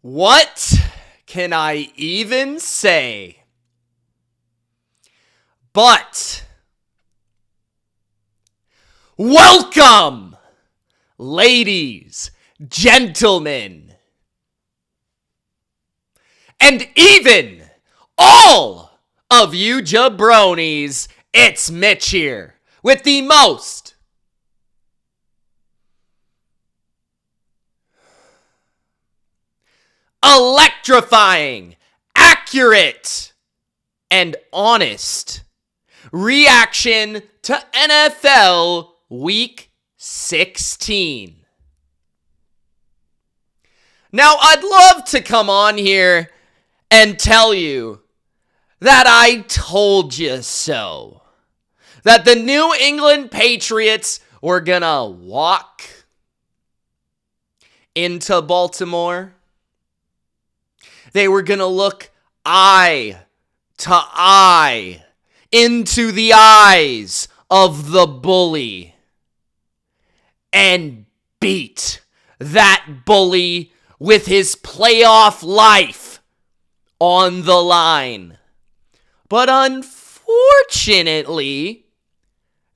What can I even say? But welcome, ladies, gentlemen, and even all of you jabronis. It's Mitch here with the most electrifying, accurate, and honest reaction to NFL Week 16. Now, I'd love to come on here and tell you that I told you so. That the New England Patriots were gonna walk into Baltimore. They were gonna look eye to eye into the eyes of the bully and beat that bully with his playoff life on the line. But unfortunately,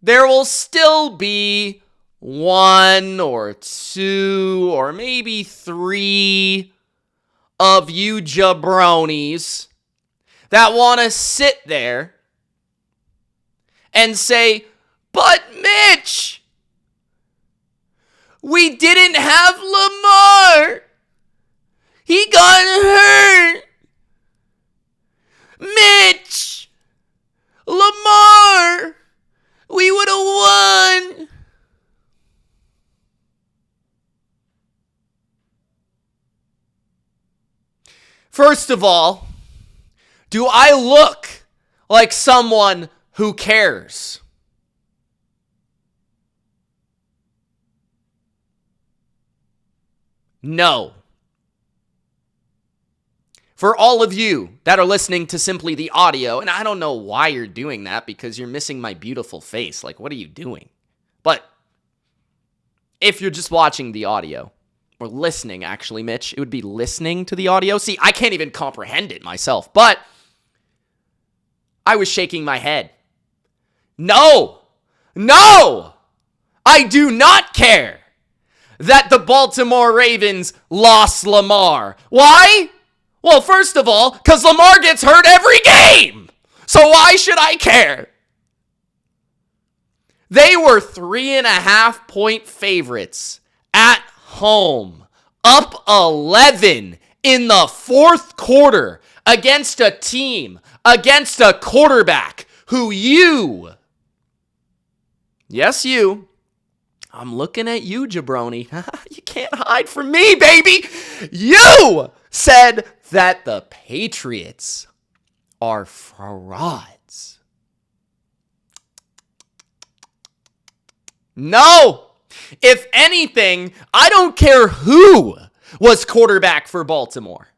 there will still be one or two or maybe three of you jabronis that want to sit there and say, but Mitch, we didn't have Lamar. He got hurt. Mitch, Lamar, we would have won. First of all, do I look like someone who cares? No. For all of you that are listening to simply the audio, and I don't know why you're doing that because you're missing my beautiful face. Like, what are you doing? But if you're just watching the audio, or listening, actually, Mitch, it would be listening to the audio. See, I can't even comprehend it myself, but I was shaking my head. No, I do not care that the Baltimore Ravens lost Lamar. Why? Well, first of all, because Lamar gets hurt every game. So why should I care? They were 3.5-point favorites at home, up 11 in the fourth quarter against a team, against a quarterback who yes, you, I'm looking at you, jabroni. You can't hide from me, baby. You said that the Patriots are frauds. No. If anything, I don't care who was quarterback for Baltimore.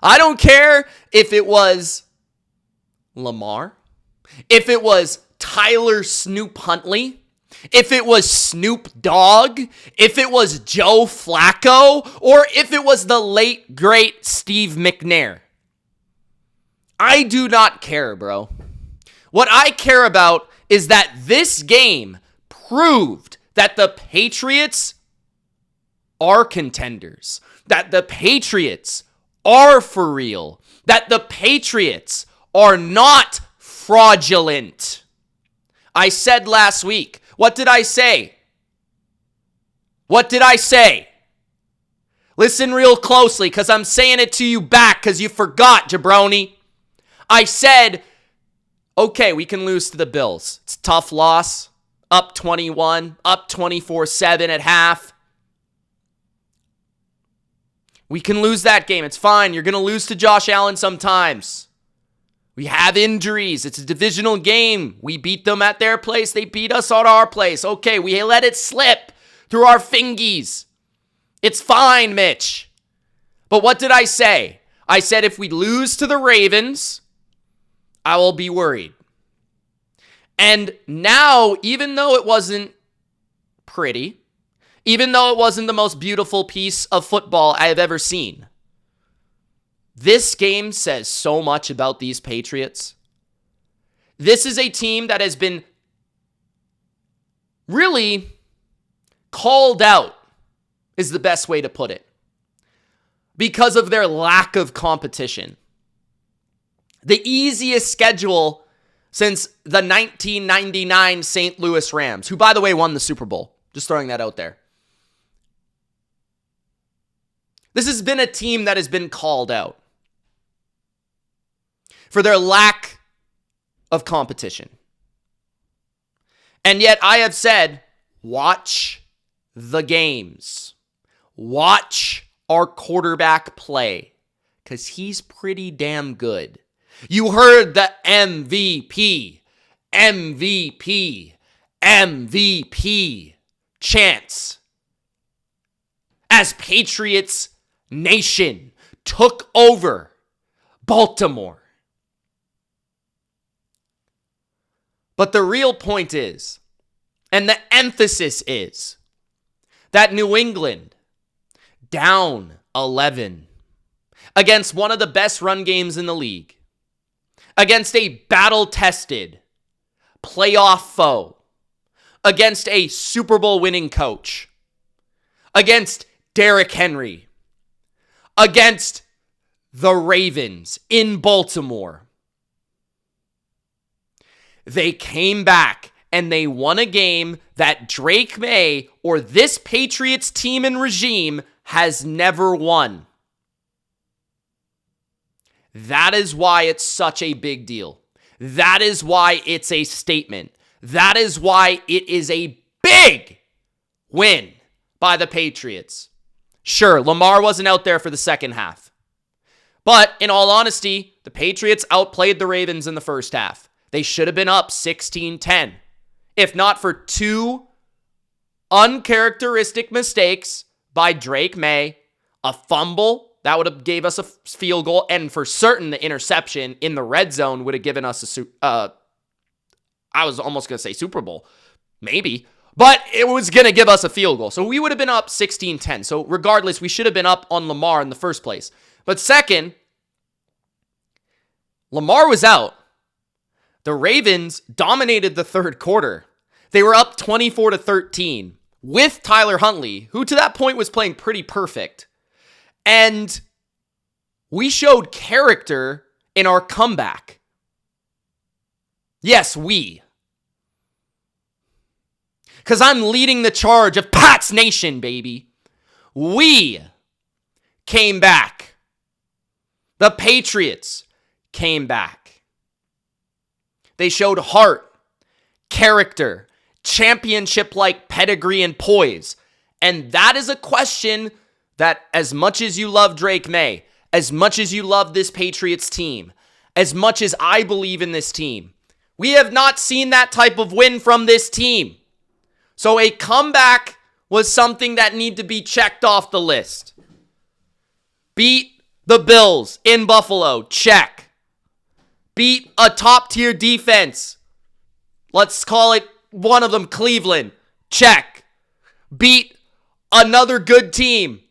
I don't care if it was Lamar, if it was Tyler Snoop Huntley, if it was Snoop Dogg, if it was Joe Flacco, or if it was the late, great Steve McNair. I do not care, bro. What I care about is that this game proved that the Patriots are contenders, that the Patriots are for real, that the Patriots are not fraudulent. I said last week, what did I say? What did I say? Listen real closely, because I'm saying it to you back, because you forgot, jabroni. I said, okay, we can lose to the Bills. It's a tough loss. Up 21, up 24-7 at half. We can lose that game. It's fine. You're going to lose to Josh Allen sometimes. We have injuries. It's a divisional game. We beat them at their place. They beat us at our place. Okay, we let it slip through our fingies. It's fine, Mitch. But what did I say? I said if we lose to the Ravens, I will be worried. And now, even though it wasn't pretty, even though it wasn't the most beautiful piece of football I have ever seen. This game says so much about these Patriots. This is a team that has been really called out, is the best way to put it, because of their lack of competition. The easiest schedule since the 1999 St. Louis Rams, who, by the way, won the Super Bowl. Just throwing that out there. This has been a team that has been called out for their lack of competition. And yet I have said, watch the games. Watch our quarterback play, because he's pretty damn good. You heard the MVP, MVP, MVP chants as Patriots Nation took over Baltimore. But the real point is, and the emphasis is, that New England, down 11, against one of the best run games in the league, against a battle-tested playoff foe, against a Super Bowl winning coach, against Derrick Henry, against the Ravens in Baltimore. They came back and they won a game that Drake May or this Patriots team and regime has never won. That is why it's such a big deal. That is why it's a statement. That is why it is a big win by the Patriots. Sure, Lamar wasn't out there for the second half. But in all honesty, the Patriots outplayed the Ravens in the first half. They should have been up 16-10. If not for two uncharacteristic mistakes by Drake May, a fumble that would have gave us a field goal, and for certain the interception in the red zone would have given us I was almost going to say Super Bowl. Maybe. But it was going to give us a field goal. So we would have been up 16-10. So regardless, we should have been up on Lamar in the first place. But second, Lamar was out. The Ravens dominated the third quarter. They were up 24-13 with Tyler Huntley, who to that point was playing pretty perfect. And we showed character in our comeback. Yes, we. Because I'm leading the charge of Pats Nation, baby. We came back. The Patriots came back. They showed heart, character, championship-like pedigree and poise. And that is a question that, as much as you love Drake May, as much as you love this Patriots team, as much as I believe in this team, we have not seen that type of win from this team. So a comeback was something that needed to be checked off the list. Beat the Bills in Buffalo, check. Beat a top-tier defense. Let's call it one of them Cleveland, check. Beat another good team,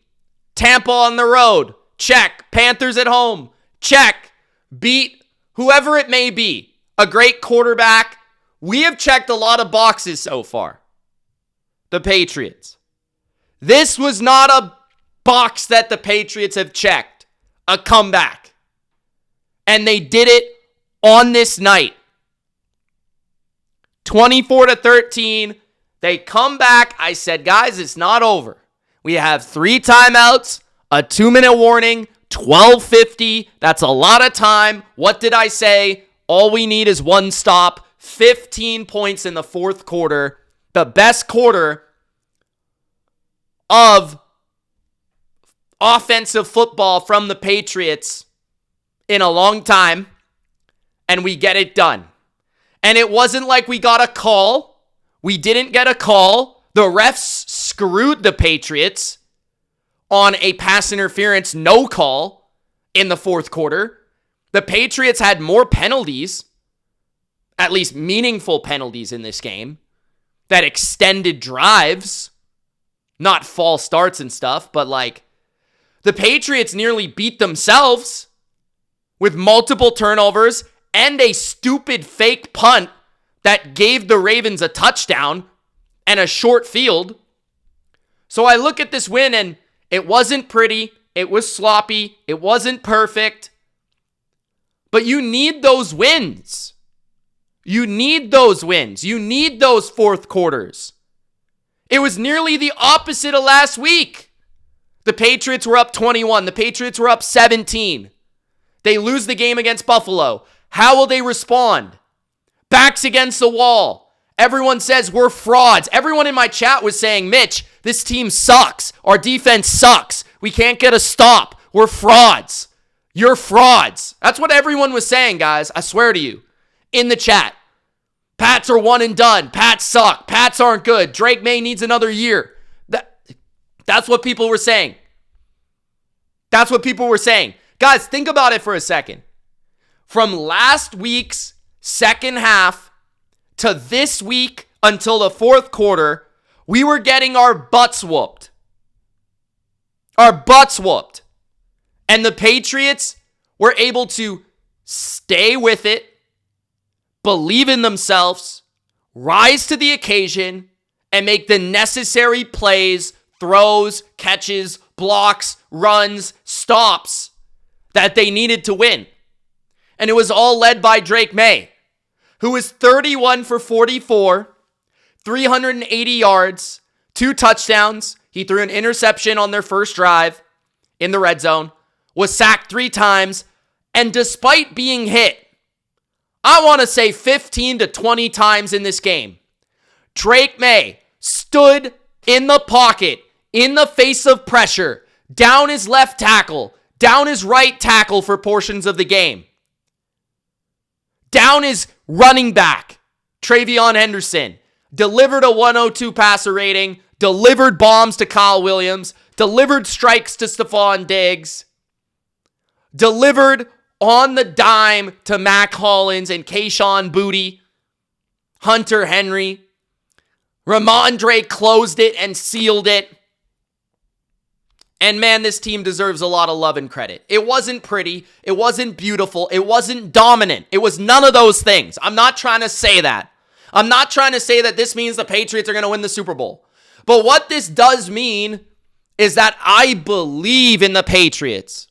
Tampa on the road, check. Panthers at home, check. Beat whoever it may be, a great quarterback. We have checked a lot of boxes so far. The Patriots. This was not a box that the Patriots have checked. A comeback. And they did it on this night. 24-13. They come back. I said, guys, it's not over. We have 3 timeouts, a 2-minute warning, 12:50. That's a lot of time. What did I say? All we need is one stop. 15 points in the fourth quarter. The best quarter of offensive football from the Patriots in a long time. And we get it done. And it wasn't like we got a call. We didn't get a call. The refs screwed the Patriots on a pass interference no call in the fourth quarter. The Patriots had more penalties, at least meaningful penalties in this game, that extended drives. Not false starts and stuff, but like the Patriots nearly beat themselves with multiple turnovers and a stupid fake punt that gave the Ravens a touchdown and a short field. So I look at this win and it wasn't pretty. It was sloppy. It wasn't perfect. But you need those wins. You need those wins. You need those fourth quarters. It was nearly the opposite of last week. The Patriots were up 21. The Patriots were up 17. They lose the game against Buffalo. How will they respond? Backs against the wall. Everyone says we're frauds. Everyone in my chat was saying, Mitch, this team sucks. Our defense sucks. We can't get a stop. We're frauds. You're frauds. That's what everyone was saying, guys. I swear to you. In the chat. Pats are one and done. Pats suck. Pats aren't good. Drake May needs another year. That's what people were saying. That's what people were saying. Guys, think about it for a second. From last week's second half to this week until the fourth quarter, we were getting our butts whooped. Our butts whooped. And the Patriots were able to stay with it, believe in themselves, rise to the occasion, and make the necessary plays, throws, catches, blocks, runs, stops that they needed to win. And it was all led by Drake May, who was 31 for 44, 380 yards, 2 touchdowns. He threw an interception on their first drive in the red zone, was sacked 3 times, and despite being hit, I want to say 15 to 20 times in this game, Drake May stood in the pocket, in the face of pressure, down his left tackle, down his right tackle for portions of the game, down his running back, Travion Henderson, delivered a 102 passer rating, delivered bombs to Kyle Williams, delivered strikes to Stephon Diggs, delivered on the dime to Mac Hollins and Kayshon Boutte, Hunter Henry. Ramondre closed it and sealed it. And man, this team deserves a lot of love and credit. It wasn't pretty. It wasn't beautiful. It wasn't dominant. It was none of those things. I'm not trying to say that. I'm not trying to say that this means the Patriots are going to win the Super Bowl. But what this does mean is that I believe in the Patriots.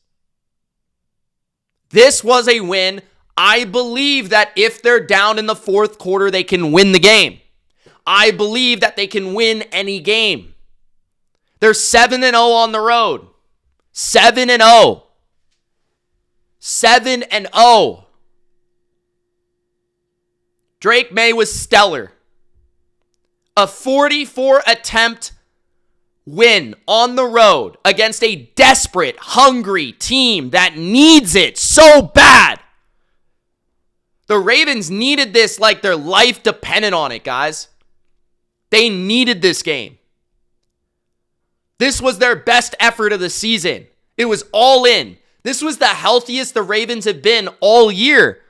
This was a win. I believe that if they're down in the fourth quarter, they can win the game. I believe that they can win any game. They're 7-0 on the road. 7-0. 7-0. Drake May was stellar. A 44 attempt win on the road against a desperate, hungry team that needs it so bad. The Ravens needed this like their life depended on it, guys. They needed this game. This was their best effort of the season. It was all in. This was the healthiest the Ravens have been all year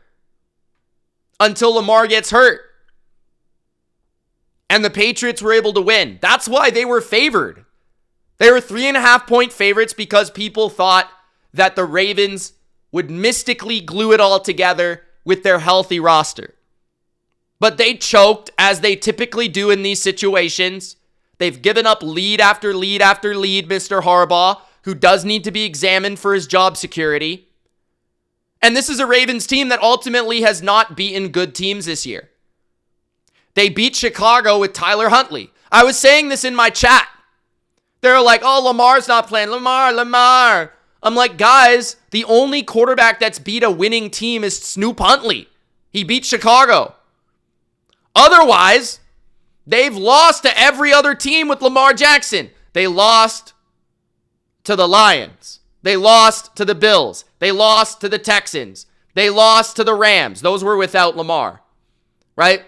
until Lamar gets hurt. And the Patriots were able to win. That's why they were favored. They were 3.5-point favorites because people thought that the Ravens would mystically glue it all together with their healthy roster. But they choked, as they typically do in these situations. They've given up lead after lead after lead, Mr. Harbaugh, who does need to be examined for his job security. And this is a Ravens team that ultimately has not beaten good teams this year. They beat Chicago with Tyler Huntley. I was saying this in my chat. They're like, oh, Lamar's not playing. Lamar. I'm like, guys, the only quarterback that's beat a winning team is Snoop Huntley. He beat Chicago. Otherwise, they've lost to every other team with Lamar Jackson. They lost to the Lions. They lost to the Bills. They lost to the Texans. They lost to the Rams. Those were without Lamar, right?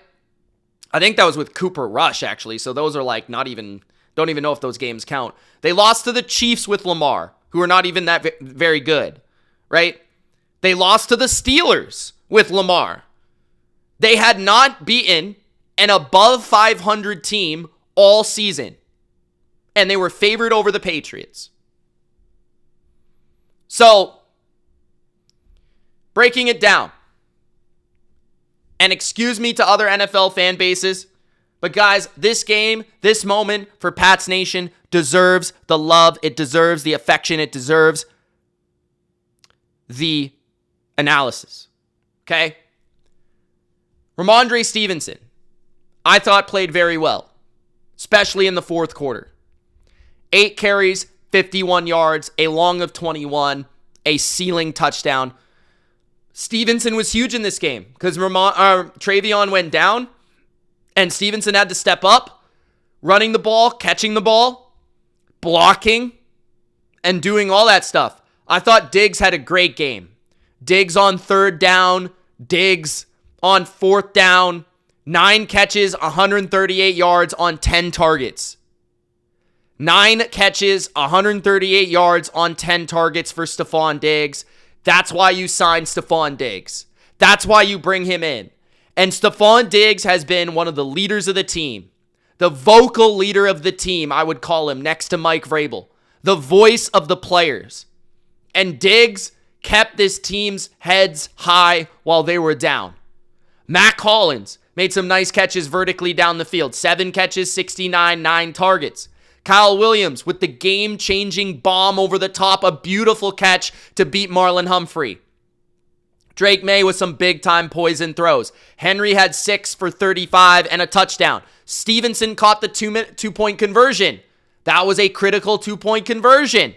I think that was with Cooper Rush, actually. So those are like don't even know if those games count. They lost to the Chiefs with Lamar, who are not even that very good, right? They lost to the Steelers with Lamar. They had not beaten an above 500 team all season. and they were favored over the Patriots. So, breaking it down, and excuse me to other NFL fan bases, but guys, this game, this moment for Pats Nation deserves the love. It deserves the affection. It deserves the analysis. Okay? Ramondre Stevenson, I thought played very well, especially in the fourth quarter. 8 carries, 51 yards, a long of 21, a ceiling touchdown. Stevenson was huge in this game because Travion went down and Stevenson had to step up, running the ball, catching the ball, blocking, and doing all that stuff. I thought Diggs had a great game. Diggs on third down, Diggs on fourth down, 9 catches, 138 yards on 10 targets. 9 catches, 138 yards on 10 targets for Stephon Diggs. That's why you signed Stephon Diggs. That's why you bring him in. And Stephon Diggs has been one of the leaders of the team. The vocal leader of the team, I would call him, next to Mike Vrabel. The voice of the players. And Diggs kept this team's heads high while they were down. Matt Collins made some nice catches vertically down the field. 7 catches, 69, 9 targets. Kyle Williams with the game-changing bomb over the top, a beautiful catch to beat Marlon Humphrey. Drake May with some big-time poison throws. Henry had 6 for 35 and a touchdown. Stevenson caught the two-point conversion. That was a critical 2-point conversion.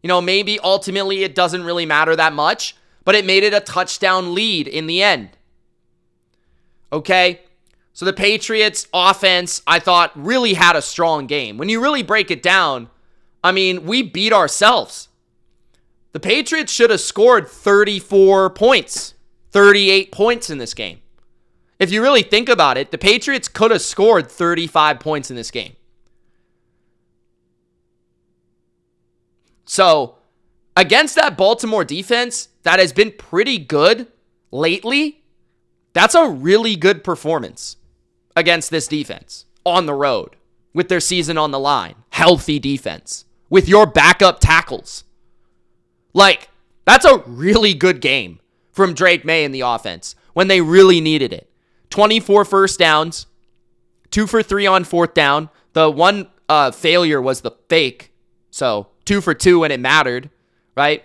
You know, maybe ultimately it doesn't really matter that much, but it made it a touchdown lead in the end. Okay? So the Patriots offense, I thought, really had a strong game. When you really break it down, I mean, we beat ourselves. The Patriots should have scored 34 points, 38 points in this game. If you really think about it, the Patriots could have scored 35 points in this game. So, against that Baltimore defense that has been pretty good lately, that's a really good performance against this defense on the road with their season on the line. Healthy defense with your backup tackles. Like, that's a really good game from Drake May in the offense when they really needed it. 24 first downs, 2 for 3 on fourth down. The one failure was the fake. So 2 for 2 when it mattered, right?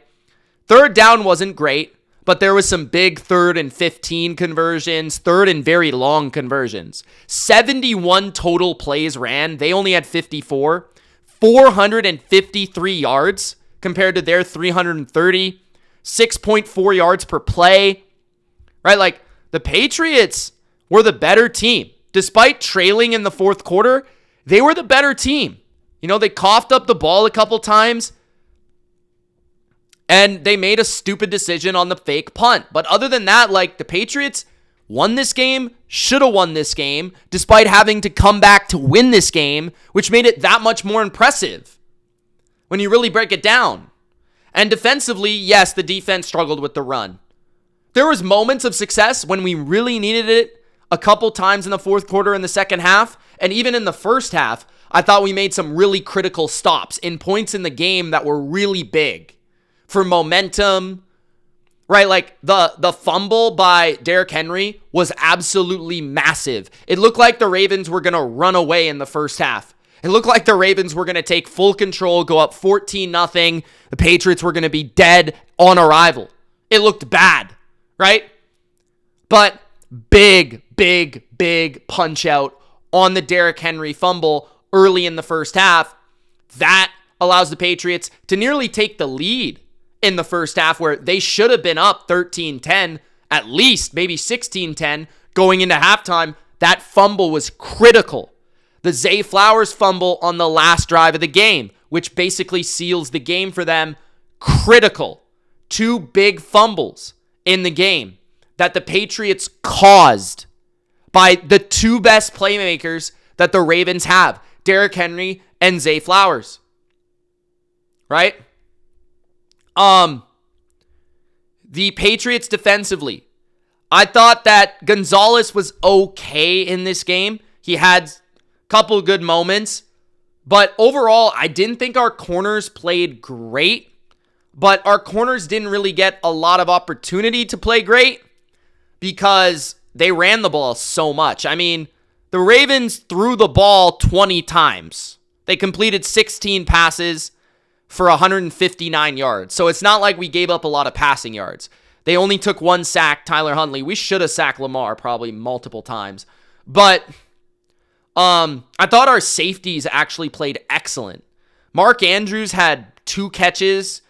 Third down wasn't great, but there was some big 3rd and 15 conversions, 3rd and very long conversions. 71 total plays ran. They only had 54. 453 yards compared to their 330. 6.4 yards per play. Right? Like, the Patriots were the better team. Despite trailing in the fourth quarter, they were the better team. You know, they coughed up the ball a couple times. And they made a stupid decision on the fake punt. But other than that, like, the Patriots won this game, should have won this game, despite having to come back to win this game, which made it that much more impressive when you really break it down. And defensively, yes, the defense struggled with the run. There was moments of success when we really needed it a couple times in the fourth quarter and the second half. And even in the first half, I thought we made some really critical stops in points in the game that were really big. For momentum, right? Like the fumble by Derrick Henry was absolutely massive. It looked like the Ravens were going to run away in the first half. It looked like the Ravens were going to take full control, go up 14-0. The Patriots were going to be dead on arrival. It looked bad, right? But big punch out on the Derrick Henry fumble early in the first half. That allows the Patriots to nearly take the lead in the first half, where they should have been up 13-10, at least maybe 16-10 going into halftime. That fumble was critical. The Zay Flowers fumble on the last drive of the game, which basically seals the game for them, critical. 2 big fumbles in the game that the Patriots caused by the 2 best playmakers that the Ravens have, Derrick Henry and Zay Flowers. Right? The Patriots defensively, I thought that Gonzalez was okay in this game. He had a couple good moments. But overall, I didn't think our corners played great, but our corners didn't really get a lot of opportunity to play great because they ran the ball so much. I mean, the Ravens threw the ball 20 times. They completed 16 passes for 159 yards. So it's not like we gave up a lot of passing yards. They only took one sack, Tyler Huntley. We should have sacked Lamar probably multiple times. But I thought our safeties actually played excellent. Mark Andrews had 2 catches.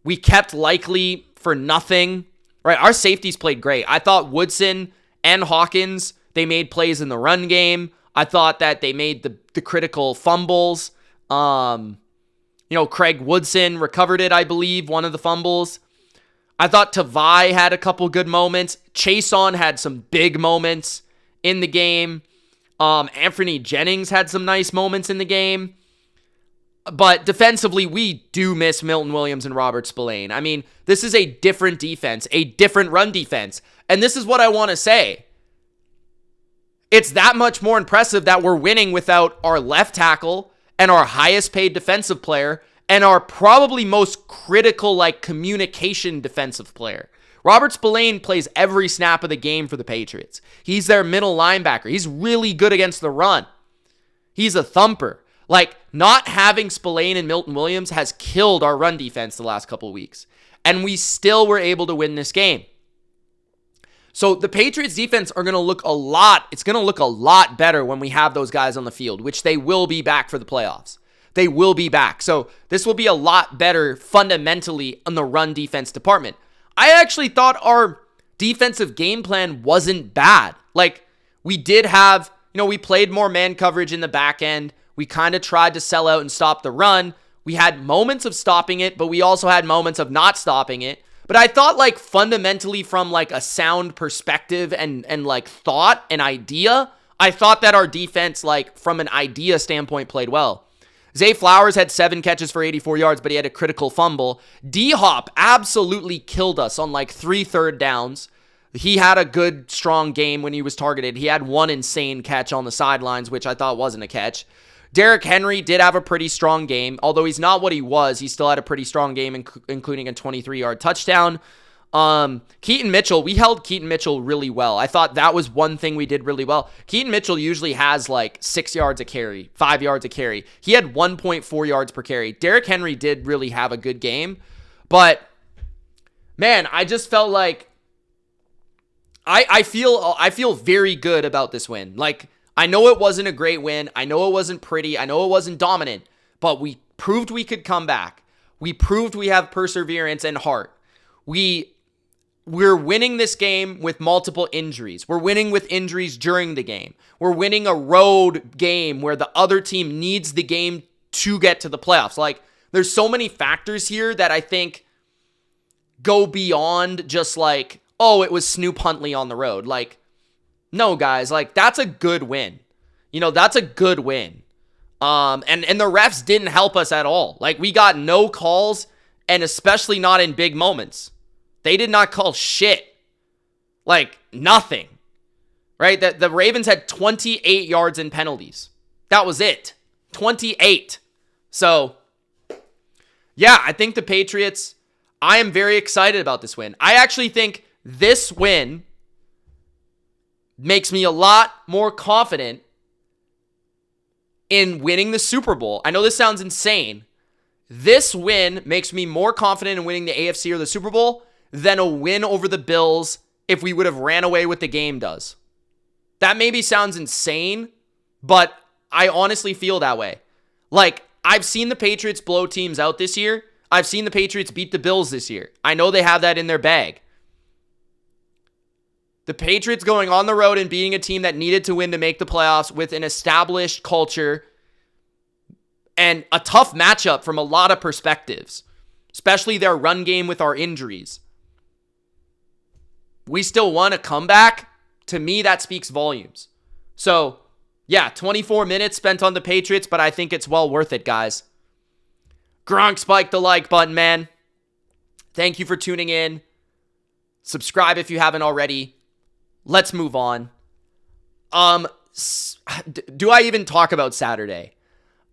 We kept Likely for nothing. Right, our safeties played great. I thought Woodson and Hawkins, they made plays in the run game. I thought that they made the critical fumbles. Craig Woodson recovered it, I believe, one of the fumbles. I thought Tavai had a couple good moments. Chason had some big moments in the game. Anthony Jennings had some nice moments in the game. But defensively, we do miss Milton Williams and Robert Spillane. I mean, this is a different defense, a different run defense. And this is what I want to say. It's that much more impressive that we're winning without our left tackle and our highest paid defensive player and our probably most critical, communication defensive player. Robert Spillane plays every snap of the game for the Patriots. He's their middle linebacker. He's really good against the run. He's a thumper. Not having Spillane and Milton Williams has killed our run defense the last couple of weeks. And we still were able to win this game. So the Patriots defense it's going to look a lot better when we have those guys on the field, which they will be back for the playoffs. They will be back. So this will be a lot better fundamentally on the run defense department. I actually thought our defensive game plan wasn't bad. We did have, we played more man coverage in the back end. We kind of tried to sell out and stop the run. We had moments of stopping it, but we also had moments of not stopping it. But I thought fundamentally from a sound perspective and thought and idea, I thought that our defense from an idea standpoint played well. Zay Flowers had 7 catches for 84 yards, but he had a critical fumble. D-Hop absolutely killed us on 3 third downs. He had a good, strong game when he was targeted. He had 1 insane catch on the sidelines, which I thought wasn't a catch. Derrick Henry did have a pretty strong game. Although he's not what he was, he still had a pretty strong game, including a 23-yard touchdown. Keaton Mitchell, we held Keaton Mitchell really well. I thought that was one thing we did really well. Keaton Mitchell usually has 6 yards a carry, 5 yards a carry. He had 1.4 yards per carry. Derrick Henry did really have a good game. But, man, I just felt like I feel very good about this win. I know it wasn't a great win. I know it wasn't pretty. I know it wasn't dominant. But we proved we could come back. We proved we have perseverance and heart. We're winning this game with multiple injuries. We're winning with injuries during the game. We're winning a road game where the other team needs the game to get to the playoffs. There's so many factors here that I think go beyond just it was Snoop Huntley on the road. No, guys, that's a good win. That's a good win. And the refs didn't help us at all. We got no calls, and especially not in big moments. They did not call shit. Nothing. Right? The Ravens had 28 yards in penalties. That was it. 28. So, yeah, I think the Patriots, I am very excited about this win. I actually think this win makes me a lot more confident in winning the Super Bowl. I know this sounds insane. This win makes me more confident in winning the AFC or the Super Bowl than a win over the Bills if we would have ran away with the game does. That maybe sounds insane, but I honestly feel that way. I've seen the Patriots blow teams out this year. I've seen the Patriots beat the Bills this year. I know they have that in their bag. The Patriots going on the road and beating a team that needed to win to make the playoffs with an established culture and a tough matchup from a lot of perspectives, especially their run game with our injuries. We still won a comeback. To me, that speaks volumes. So, yeah, 24 minutes spent on the Patriots, but I think it's well worth it, guys. Gronk spiked the like button, man. Thank you for tuning in. Subscribe if you haven't already. Let's move on. Do I even talk about Saturday?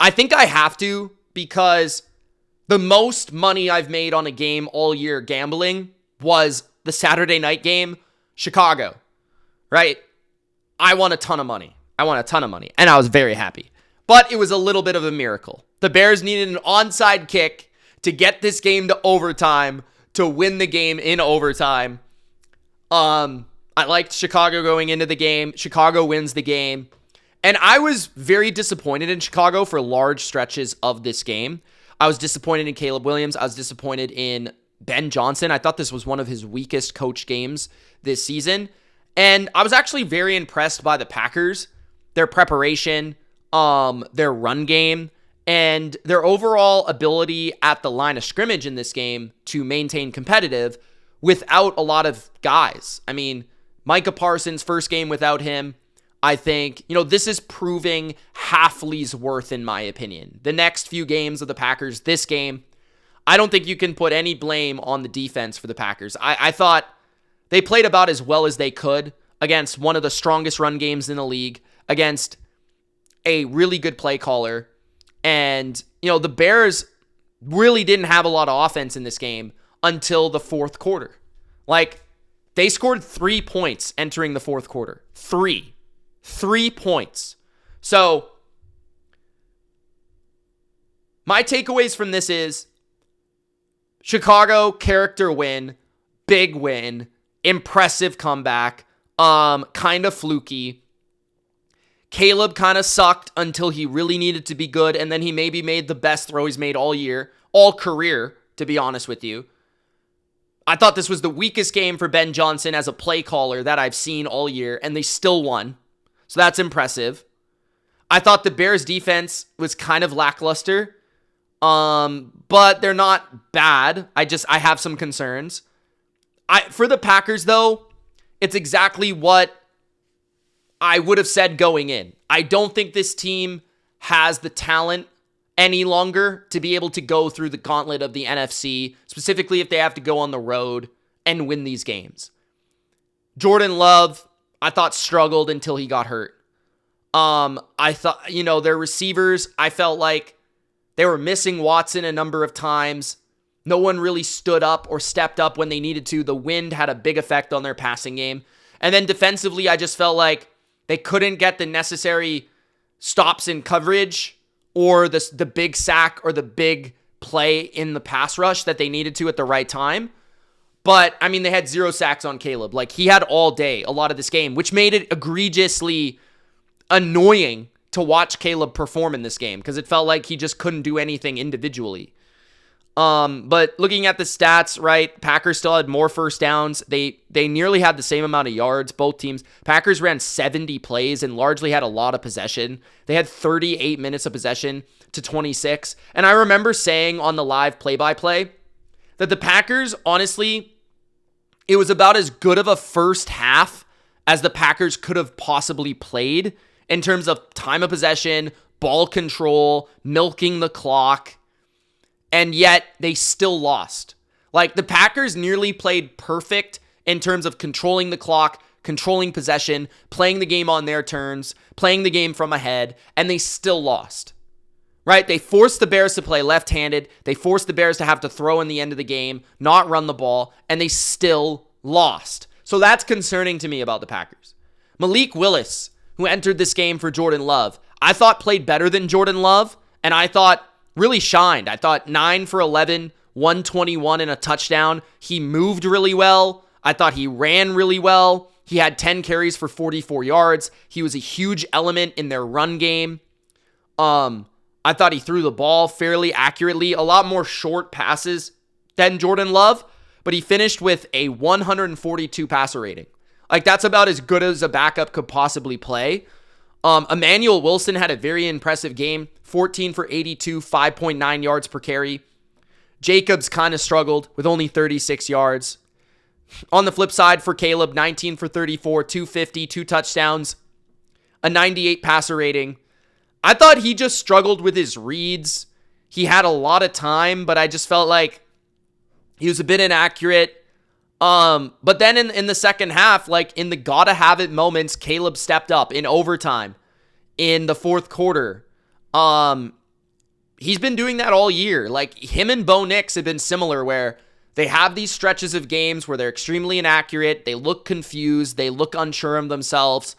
I think I have to, because the most money I've made on a game all year gambling was the Saturday night game, Chicago, right? I won a ton of money. And I was very happy. But it was a little bit of a miracle. The Bears needed an onside kick to get this game to overtime, to win the game in overtime. I liked Chicago going into the game. Chicago wins the game. And I was very disappointed in Chicago for large stretches of this game. I was disappointed in Caleb Williams. I was disappointed in Ben Johnson. I thought this was one of his weakest coach games this season. And I was actually very impressed by the Packers, their preparation, their run game, and their overall ability at the line of scrimmage in this game to maintain competitive without a lot of guys. I mean, Micah Parsons' first game without him, I think, this is proving Halfley's worth, in my opinion. The next few games of the Packers, this game, I don't think you can put any blame on the defense for the Packers. I thought they played about as well as they could against one of the strongest run games in the league, against a really good play caller. And, the Bears really didn't have a lot of offense in this game until the fourth quarter. Like, they scored 3 points entering the fourth quarter. 3 points. So, my takeaways from this is Chicago, character win, big win, impressive comeback, kind of fluky. Caleb kind of sucked until he really needed to be good, and then he maybe made the best throw he's made all year, all career, to be honest with you. I thought this was the weakest game for Ben Johnson as a play caller that I've seen all year, and they still won. So that's impressive. I thought the Bears defense was kind of lackluster, but they're not bad. I have some concerns. For the Packers, though, it's exactly what I would have said going in. I don't think this team has the talent any longer to be able to go through the gauntlet of the NFC, specifically if they have to go on the road and win these games. Jordan Love, I thought, struggled until he got hurt. I thought, their receivers, I felt like they were missing Watson a number of times. No one really stood up or stepped up when they needed to. The wind had a big effect on their passing game. And then defensively, I just felt like they couldn't get the necessary stops in coverage or the big sack or the big play in the pass rush that they needed to at the right time. But, I mean, they had 0 sacks on Caleb. Like, he had all day a lot of this game, which made it egregiously annoying to watch Caleb perform in this game because it felt like he just couldn't do anything individually. But looking at the stats, right, Packers still had more first downs. They nearly had the same amount of yards, both teams. Packers ran 70 plays and largely had a lot of possession. They had 38 minutes of possession to 26. And I remember saying on the live play-by-play that the Packers, honestly, it was about as good of a first half as the Packers could have possibly played in terms of time of possession, ball control, milking the clock. And yet, they still lost. Like, the Packers nearly played perfect in terms of controlling the clock, controlling possession, playing the game on their terms, playing the game from ahead, and they still lost. Right? They forced the Bears to play left-handed. They forced the Bears to have to throw in the end of the game, not run the ball, and they still lost. So that's concerning to me about the Packers. Malik Willis, who entered this game for Jordan Love, I thought played better than Jordan Love, and I thought really shined. I thought 9 for 11, 121 and a touchdown. He moved really well. I thought he ran really well. He had 10 carries for 44 yards. He was a huge element in their run game. I thought he threw the ball fairly accurately, a lot more short passes than Jordan Love, but he finished with a 142 passer rating. Like, that's about as good as a backup could possibly play. Emmanuel Wilson had a very impressive game, 14 for 82, 5.9 yards per carry. Jacobs kind of struggled with only 36 yards. On the flip side for Caleb, 19 for 34, 250, 2 touchdowns, a 98 passer rating. I thought he just struggled with his reads. He had a lot of time, but I just felt like he was a bit inaccurate. But then in the second half, like in the gotta have it moments, Caleb stepped up in overtime in the fourth quarter. he's been doing that all year. Like, him and Bo Nix have been similar, where they have these stretches of games where they're extremely inaccurate, they look confused, they look unsure of themselves.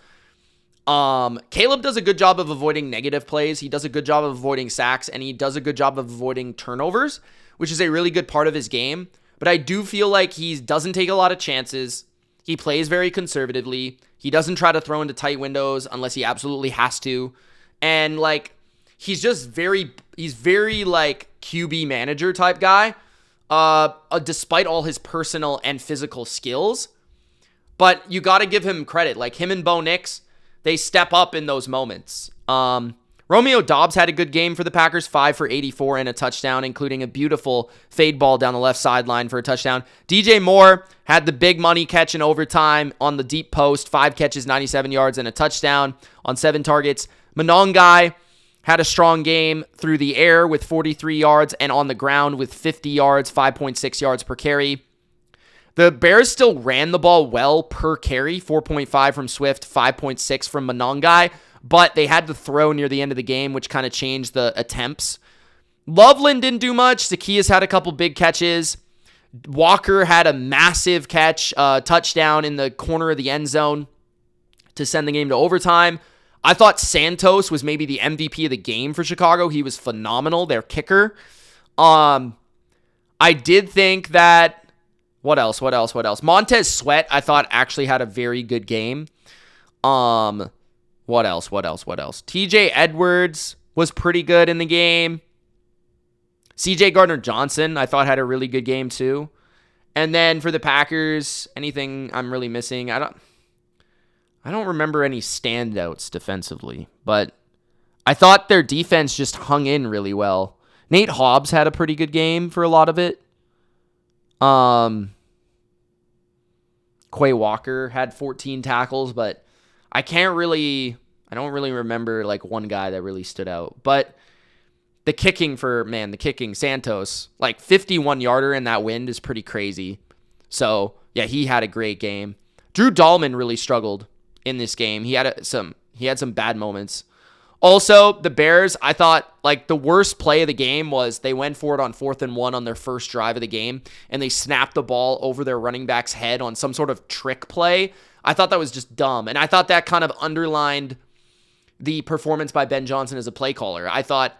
Caleb does a good job of avoiding negative plays. He does a good job of avoiding sacks, and he does a good job of avoiding turnovers, which is a really good part of his game. But I do feel like he doesn't take a lot of chances. He plays very conservatively. He doesn't try to throw into tight windows unless he absolutely has to. And like, he's very like QB manager type guy, despite all his personal and physical skills. But you got to give him credit. Like, him and Bo Nix, they step up in those moments. Romeo Doubs had a good game for the Packers, 5 for 84 and a touchdown, including a beautiful fade ball down the left sideline for a touchdown. DJ Moore had the big money catch in overtime on the deep post, 5 catches, 97 yards, and a touchdown on 7 targets. Monongai had a strong game through the air with 43 yards and on the ground with 50 yards, 5.6 yards per carry. The Bears still ran the ball well per carry, 4.5 from Swift, 5.6 from Monongai, but they had to throw near the end of the game, which kind of changed the attempts. Loveland didn't do much. Zacchaeus had a couple big catches. Walker had a massive catch, touchdown in the corner of the end zone to send the game to overtime. I thought Santos was maybe the MVP of the game for Chicago. He was phenomenal, their kicker. I did think that... What else? Montez Sweat, I thought, actually had a very good game. What else? TJ Edwards was pretty good in the game. CJ Gardner-Johnson, I thought, had a really good game too. And then for the Packers, anything I'm really missing? I don't remember any standouts defensively, but I thought their defense just hung in really well. Nate Hobbs had a pretty good game for a lot of it. Quay Walker had 14 tackles, but I don't really remember like one guy that really stood out. But the kicking, Santos, like 51-yarder in that wind is pretty crazy. So yeah, he had a great game. Drew Dahlman really struggled in this game. He had some bad moments. Also, the Bears, I thought, like, the worst play of the game was they went for it on 4th and 1 on their first drive of the game, and they snapped the ball over their running back's head on some sort of trick play. I thought that was just dumb, and I thought that kind of underlined the performance by Ben Johnson as a play caller. I thought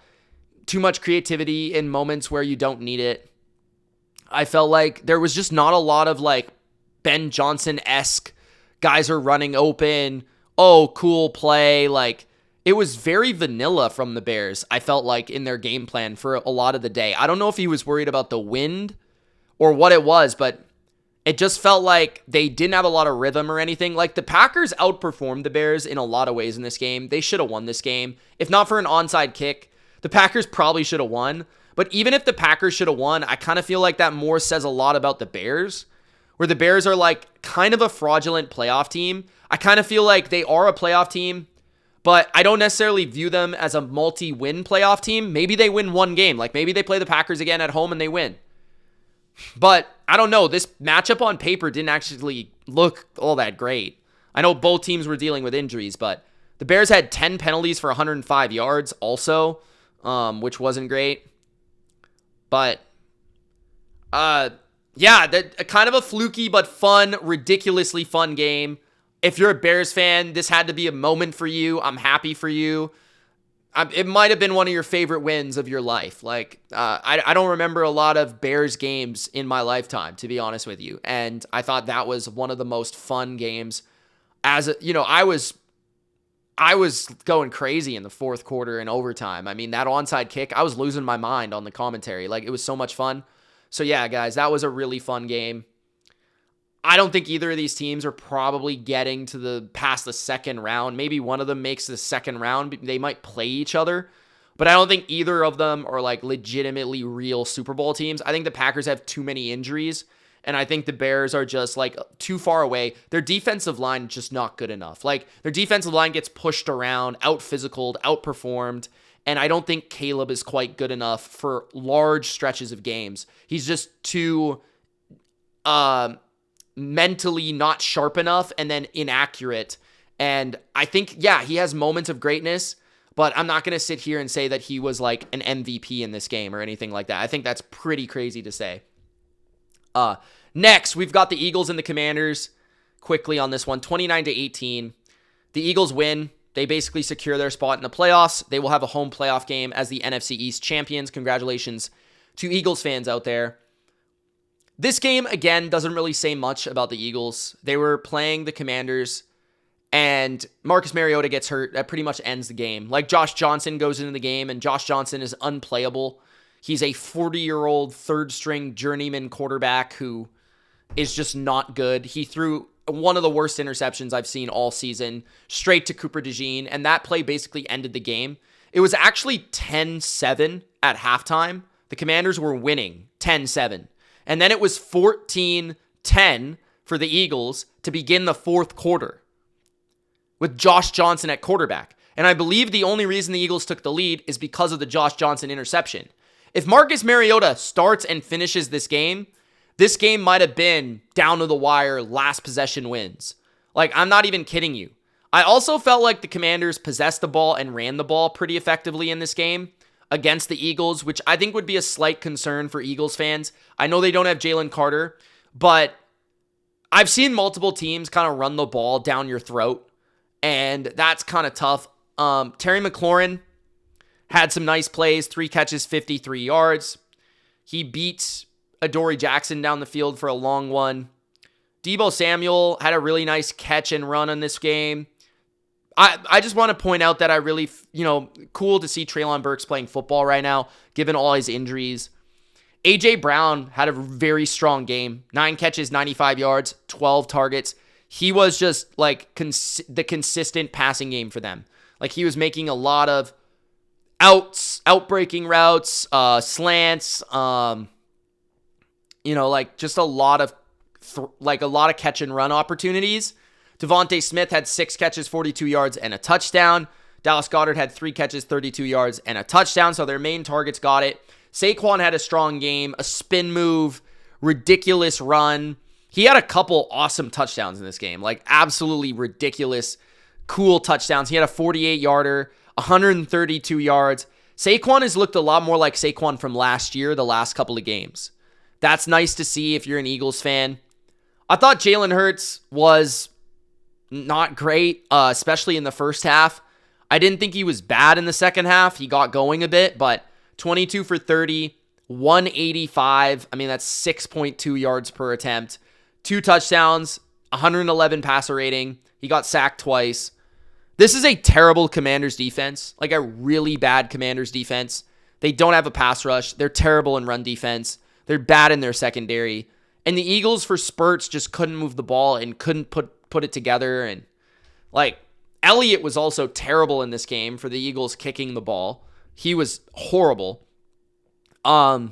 too much creativity in moments where you don't need it. I felt like there was just not a lot of, like, Ben Johnson-esque guys are running open, oh, cool play, like... It was very vanilla from the Bears, I felt like, in their game plan for a lot of the day. I don't know if he was worried about the wind or what it was, but it just felt like they didn't have a lot of rhythm or anything. Like, the Packers outperformed the Bears in a lot of ways in this game. They should have won this game. If not for an onside kick, the Packers probably should have won. But even if the Packers should have won, I kind of feel like that more says a lot about the Bears, where the Bears are like kind of a fraudulent playoff team. I kind of feel like they are a playoff team, but I don't necessarily view them as a multi-win playoff team. Maybe they win one game. Like, maybe they play the Packers again at home and they win. But I don't know. This matchup on paper didn't actually look all that great. I know both teams were dealing with injuries, but the Bears had 10 penalties for 105 yards also, which wasn't great. But, yeah, kind of a fluky but fun, ridiculously fun game. If you're a Bears fan, this had to be a moment for you. I'm happy for you. It might have been one of your favorite wins of your life. Like, I don't remember a lot of Bears games in my lifetime, to be honest with you. And I thought that was one of the most fun games. I was going crazy in the fourth quarter and overtime. I mean, that onside kick, I was losing my mind on the commentary. Like, it was so much fun. So yeah, guys, that was a really fun game. I don't think either of these teams are probably getting past the second round. Maybe one of them makes the second round. They might play each other, but I don't think either of them are like legitimately real Super Bowl teams. I think the Packers have too many injuries, and I think the Bears are just like too far away. Their defensive line just not good enough. Like, their defensive line gets pushed around, out-physicaled, outperformed, and I don't think Caleb is quite good enough for large stretches of games. He's just too mentally not sharp enough and then inaccurate. And I think, yeah, he has moments of greatness, But I'm not going to sit here and say that he was like an MVP in this game or anything like that. I think that's pretty crazy to say. Next, we've got the Eagles and the Commanders. Quickly on this one, 29-18. The Eagles win. They basically secure their spot in the playoffs. They will have a home playoff game as the NFC East champions. Congratulations to Eagles fans out there. This game, again, doesn't really say much about the Eagles. They were playing the Commanders, and Marcus Mariota gets hurt. That pretty much ends the game. Like, Josh Johnson goes into the game, and Josh Johnson is unplayable. He's a 40-year-old third-string journeyman quarterback who is just not good. He threw one of the worst interceptions I've seen all season, straight to Cooper DeJean, and that play basically ended the game. It was actually 10-7 at halftime. The Commanders were winning 10-7. And then it was 14-10 for the Eagles to begin the fourth quarter with Josh Johnson at quarterback. And I believe the only reason the Eagles took the lead is because of the Josh Johnson interception. If Marcus Mariota starts and finishes this game might have been down to the wire, last possession wins. Like, I'm not even kidding you. I also felt like the Commanders possessed the ball and ran the ball pretty effectively in this game against the Eagles, which I think would be a slight concern for Eagles fans. I know they don't have Jalen Carter, but I've seen multiple teams kind of run the ball down your throat, and that's kind of tough. Terry McLaurin had some nice plays, 3 catches, 53 yards. He beat Adoree Jackson down the field for a long one. Deebo Samuel had a really nice catch and run in this game. I just want to point out that I really, cool to see Treylon Burks playing football right now, given all his injuries. A.J. Brown had a very strong game. 9 catches, 95 yards, 12 targets. He was just like the consistent passing game for them. Like, he was making a lot of outbreaking routes, slants, just a lot of catch and run opportunities. Devontae Smith had 6 catches, 42 yards, and a touchdown. Dallas Goedert had 3 catches, 32 yards, and a touchdown, so their main targets got it. Saquon had a strong game, a spin move, ridiculous run. He had a couple awesome touchdowns in this game, like absolutely ridiculous, cool touchdowns. He had a 48-yarder, 132 yards. Saquon has looked a lot more like Saquon from last year, the last couple of games. That's nice to see if you're an Eagles fan. I thought Jalen Hurts was not great, especially in the first half. I didn't think he was bad in the second half. He got going a bit, but 22 for 30, 185. I mean, that's 6.2 yards per attempt. 2 touchdowns, 111 passer rating. He got sacked twice. This is a terrible Commanders defense, like a really bad Commanders defense. They don't have a pass rush. They're terrible in run defense. They're bad in their secondary. And the Eagles, for spurts, just couldn't move the ball and couldn't put it together. And, Elliott was also terrible in this game for the Eagles kicking the ball. He was horrible. I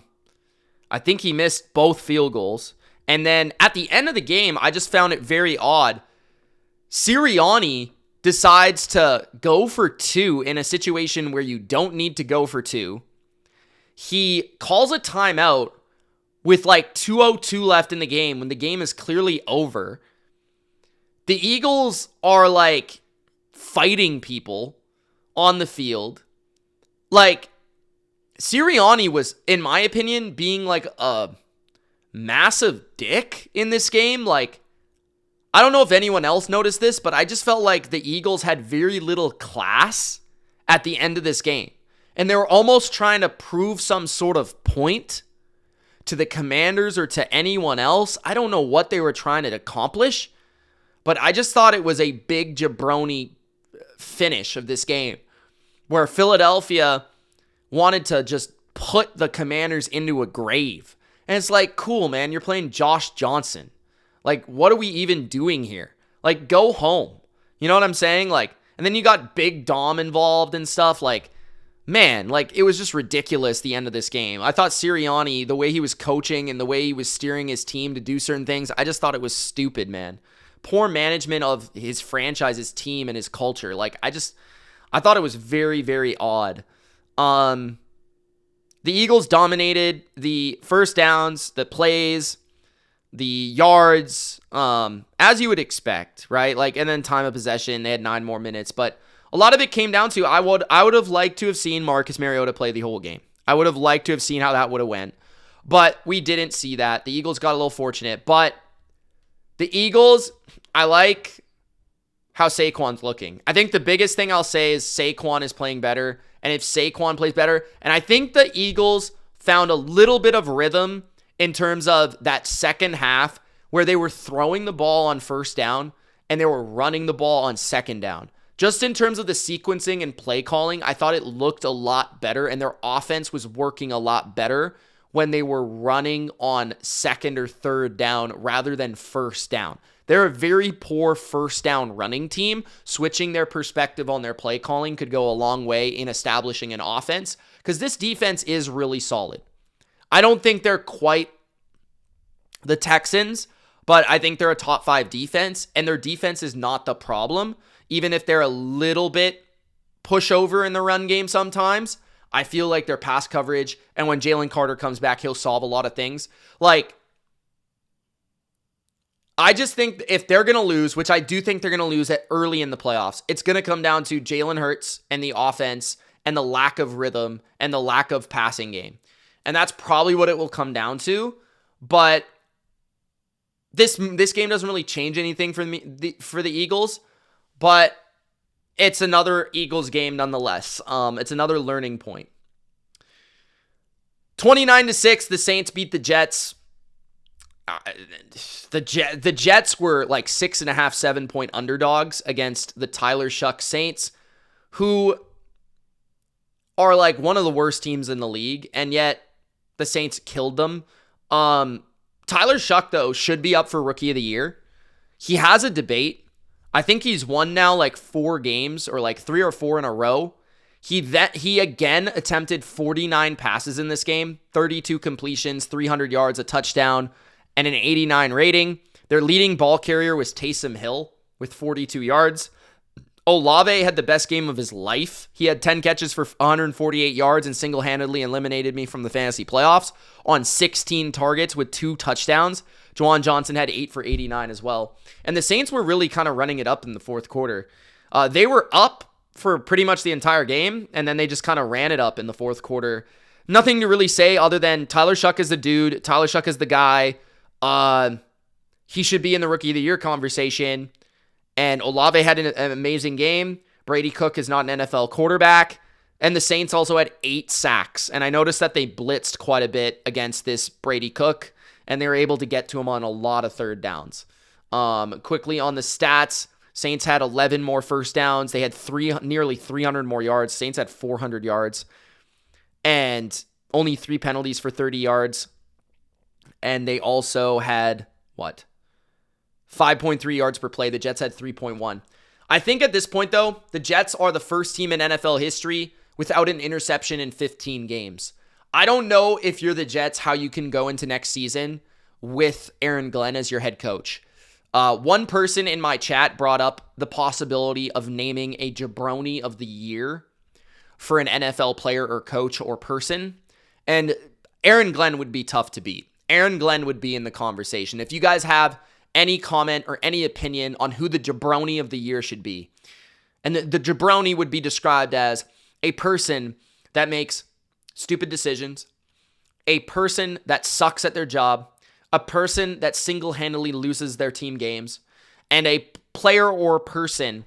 think he missed both field goals. And then at the end of the game, I just found it very odd. Sirianni decides to go for 2 in a situation where you don't need to go for 2. He calls a timeout with 2:02 left in the game when the game is clearly over. The Eagles are fighting people on the field. Sirianni was, in my opinion, being a massive dick in this game. I don't know if anyone else noticed this, but I just felt like the Eagles had very little class at the end of this game. And they were almost trying to prove some sort of point to the Commanders or to anyone else. I don't know what they were trying to accomplish, but I just thought it was a big jabroni finish of this game where Philadelphia wanted to just put the Commanders into a grave. And it's cool, man, you're playing Josh Johnson. What are we even doing here? Go home. You know what I'm saying? And then you got Big Dom involved and stuff. Man, it was just ridiculous, the end of this game. I thought Sirianni, the way he was coaching and the way he was steering his team to do certain things, I just thought it was stupid, man. Poor management of his franchise, his team, and his culture. I thought it was very, very odd. The Eagles dominated the first downs, the plays, the yards, as you would expect, right? And then time of possession, they had 9 more minutes. But A lot of it came down to I would have liked to have seen Marcus Mariota play the whole game. I would have liked to have seen how that would have went. But we didn't see that. The Eagles got a little fortunate. But the Eagles, I like how Saquon's looking. I think the biggest thing I'll say is Saquon is playing better. And if Saquon plays better, and I think the Eagles found a little bit of rhythm in terms of that second half where they were throwing the ball on first down and they were running the ball on second down. Just in terms of the sequencing and play calling, I thought it looked a lot better and their offense was working a lot better when they were running on second or third down rather than first down. They're a very poor first down running team. Switching their perspective on their play calling could go a long way in establishing an offense because this defense is really solid. I don't think they're quite the Texans, but I think they're a top 5 defense, and their defense is not the problem. Even if they're a little bit pushover in the run game sometimes, I feel like their pass coverage, and when Jalen Carter comes back, he'll solve a lot of things. Like, I just think if they're going to lose, which I do think they're going to lose at early in the playoffs, it's going to come down to Jalen Hurts and the offense and the lack of rhythm and the lack of passing game. And that's probably what it will come down to. But this game doesn't really change anything for the Eagles, but it's another Eagles game nonetheless. It's another learning point. 29-6, the Saints beat the Jets. The Jets were like 6.5, 7-point underdogs against the Tyler Shuck Saints, who are like one of the worst teams in the league, and yet the Saints killed them. Tyler Shuck, though, should be up for Rookie of the Year. He has a debate. I think he's won now like 4 games or like 3 or 4 in a row. He again attempted 49 passes in this game, 32 completions, 300 yards, a touchdown, and an 89 rating. Their leading ball carrier was Taysom Hill with 42 yards. Olave had the best game of his life. He had 10 catches for 148 yards and single-handedly eliminated me from the fantasy playoffs on 16 targets with 2 touchdowns. Juwan Johnson had 8 for 89 as well. And the Saints were really kind of running it up in the fourth quarter. They were up for pretty much the entire game, and then they just kind of ran it up in the fourth quarter. Nothing to really say other than Tyler Shuck is the dude. Tyler Shuck is the guy. He should be in the Rookie of the Year conversation. And Olave had an amazing game. Brady Cook is not an NFL quarterback. And the Saints also had 8 sacks. And I noticed that they blitzed quite a bit against this Brady Cook, and they were able to get to him on a lot of third downs. Quickly on the stats, Saints had 11 more first downs. They had nearly 300 more yards. Saints had 400 yards. And only 3 penalties for 30 yards. And they also had, 5.3 yards per play. The Jets had 3.1. I think at this point, though, the Jets are the first team in NFL history without an interception in 15 games. I don't know if you're the Jets, how you can go into next season with Aaron Glenn as your head coach. One person in my chat brought up the possibility of naming a jabroni of the year for an NFL player or coach or person. And Aaron Glenn would be tough to beat. Aaron Glenn would be in the conversation. If you guys have any comment or any opinion on who the jabroni of the year should be. And the jabroni would be described as a person that makes stupid decisions, a person that sucks at their job, a person that single-handedly loses their team games, and a player or person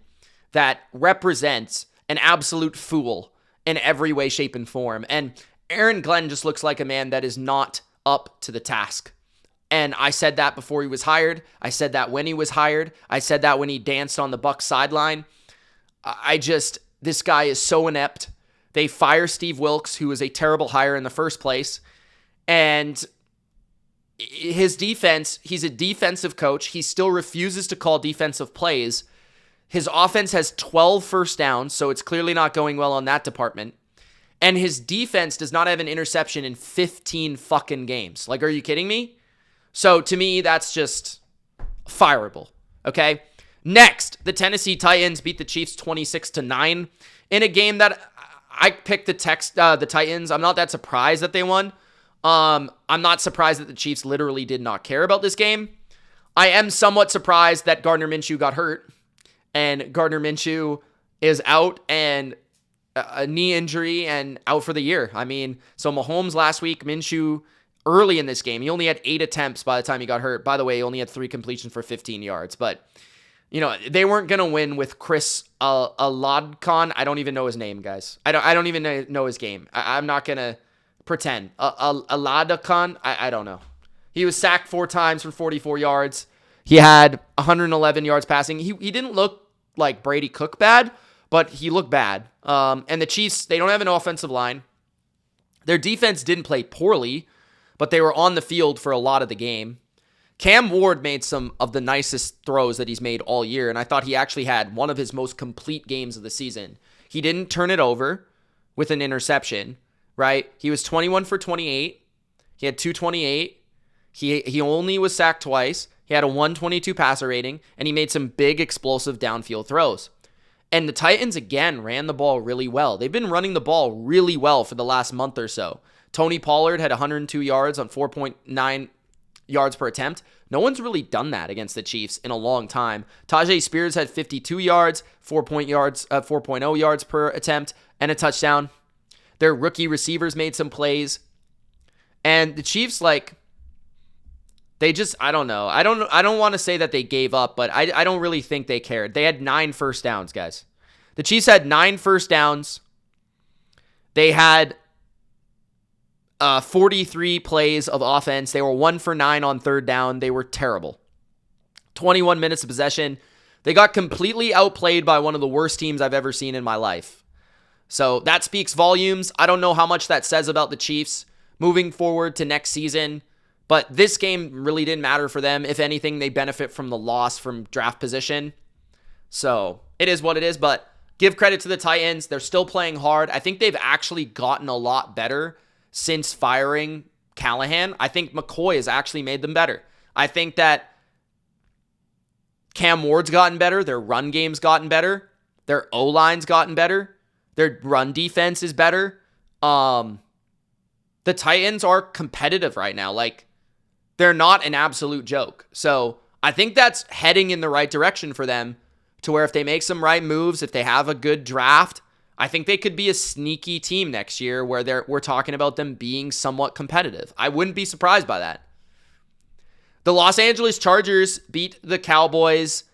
that represents an absolute fool in every way, shape, and form. And Aaron Glenn just looks like a man that is not up to the task. And I said that before he was hired. I said that when he was hired. I said that when he danced on the Bucs sideline. This guy is so inept. They fire Steve Wilkes, who was a terrible hire in the first place. And his defense, he's a defensive coach. He still refuses to call defensive plays. His offense has 12 first downs, so it's clearly not going well on that department. And his defense does not have an interception in 15 fucking games. Like, are you kidding me? So to me, that's just fireable, okay? Next, the Tennessee Titans beat the Chiefs 26-9 in a game that I picked the Titans. I'm not that surprised that they won. I'm not surprised that the Chiefs literally did not care about this game. I am somewhat surprised that Gardner Minshew got hurt, and Gardner Minshew is out and a knee injury and out for the year. I mean, so Mahomes last week, Minshew early in this game, he only had 8 attempts by the time he got hurt. By the way, he only had 3 completions for 15 yards. But, they weren't going to win with Chris Aladkon. I don't even know his name, guys. I don't even know his game. I'm not going to pretend. Aladkon, I don't know. He was sacked 4 times for 44 yards. He had 111 yards passing. He didn't look like Brady Cook bad, but he looked bad. And the Chiefs, they don't have an offensive line. Their defense didn't play poorly, but they were on the field for a lot of the game. Cam Ward made some of the nicest throws that he's made all year, and I thought he actually had one of his most complete games of the season. He didn't turn it over with an interception, right? He was 21 for 28. He had 228. He only was sacked twice. He had a 122 passer rating, and he made some big explosive downfield throws. And the Titans, again, ran the ball really well. They've been running the ball really well for the last month or so. Tony Pollard had 102 yards on 4.9 yards per attempt. No one's really done that against the Chiefs in a long time. Tajay Spears had 52 yards, 4.0 yards per attempt, and a touchdown. Their rookie receivers made some plays. And the Chiefs, they just, I don't know. I don't want to say that they gave up, but I don't really think they cared. They had 9 first downs, guys. The Chiefs had 9 first downs. They had 43 plays of offense. They were 1 for 9 on third down. They were terrible. 21 minutes of possession. They got completely outplayed by one of the worst teams I've ever seen in my life. So that speaks volumes. I don't know how much that says about the Chiefs moving forward to next season, but this game really didn't matter for them. If anything, they benefit from the loss from draft position. So it is what it is, but give credit to the Titans. They're still playing hard. I think they've actually gotten a lot better since firing Callahan. I think McCoy has actually made them better. I think that Cam Ward's gotten better. Their run game's gotten better. Their O-line's gotten better. Their run defense is better. The Titans are competitive right now. They're not an absolute joke. So I think that's heading in the right direction for them, to where if they make some right moves, if they have a good draft, I think they could be a sneaky team next year where we're talking about them being somewhat competitive. I wouldn't be surprised by that. The Los Angeles Chargers beat the Cowboys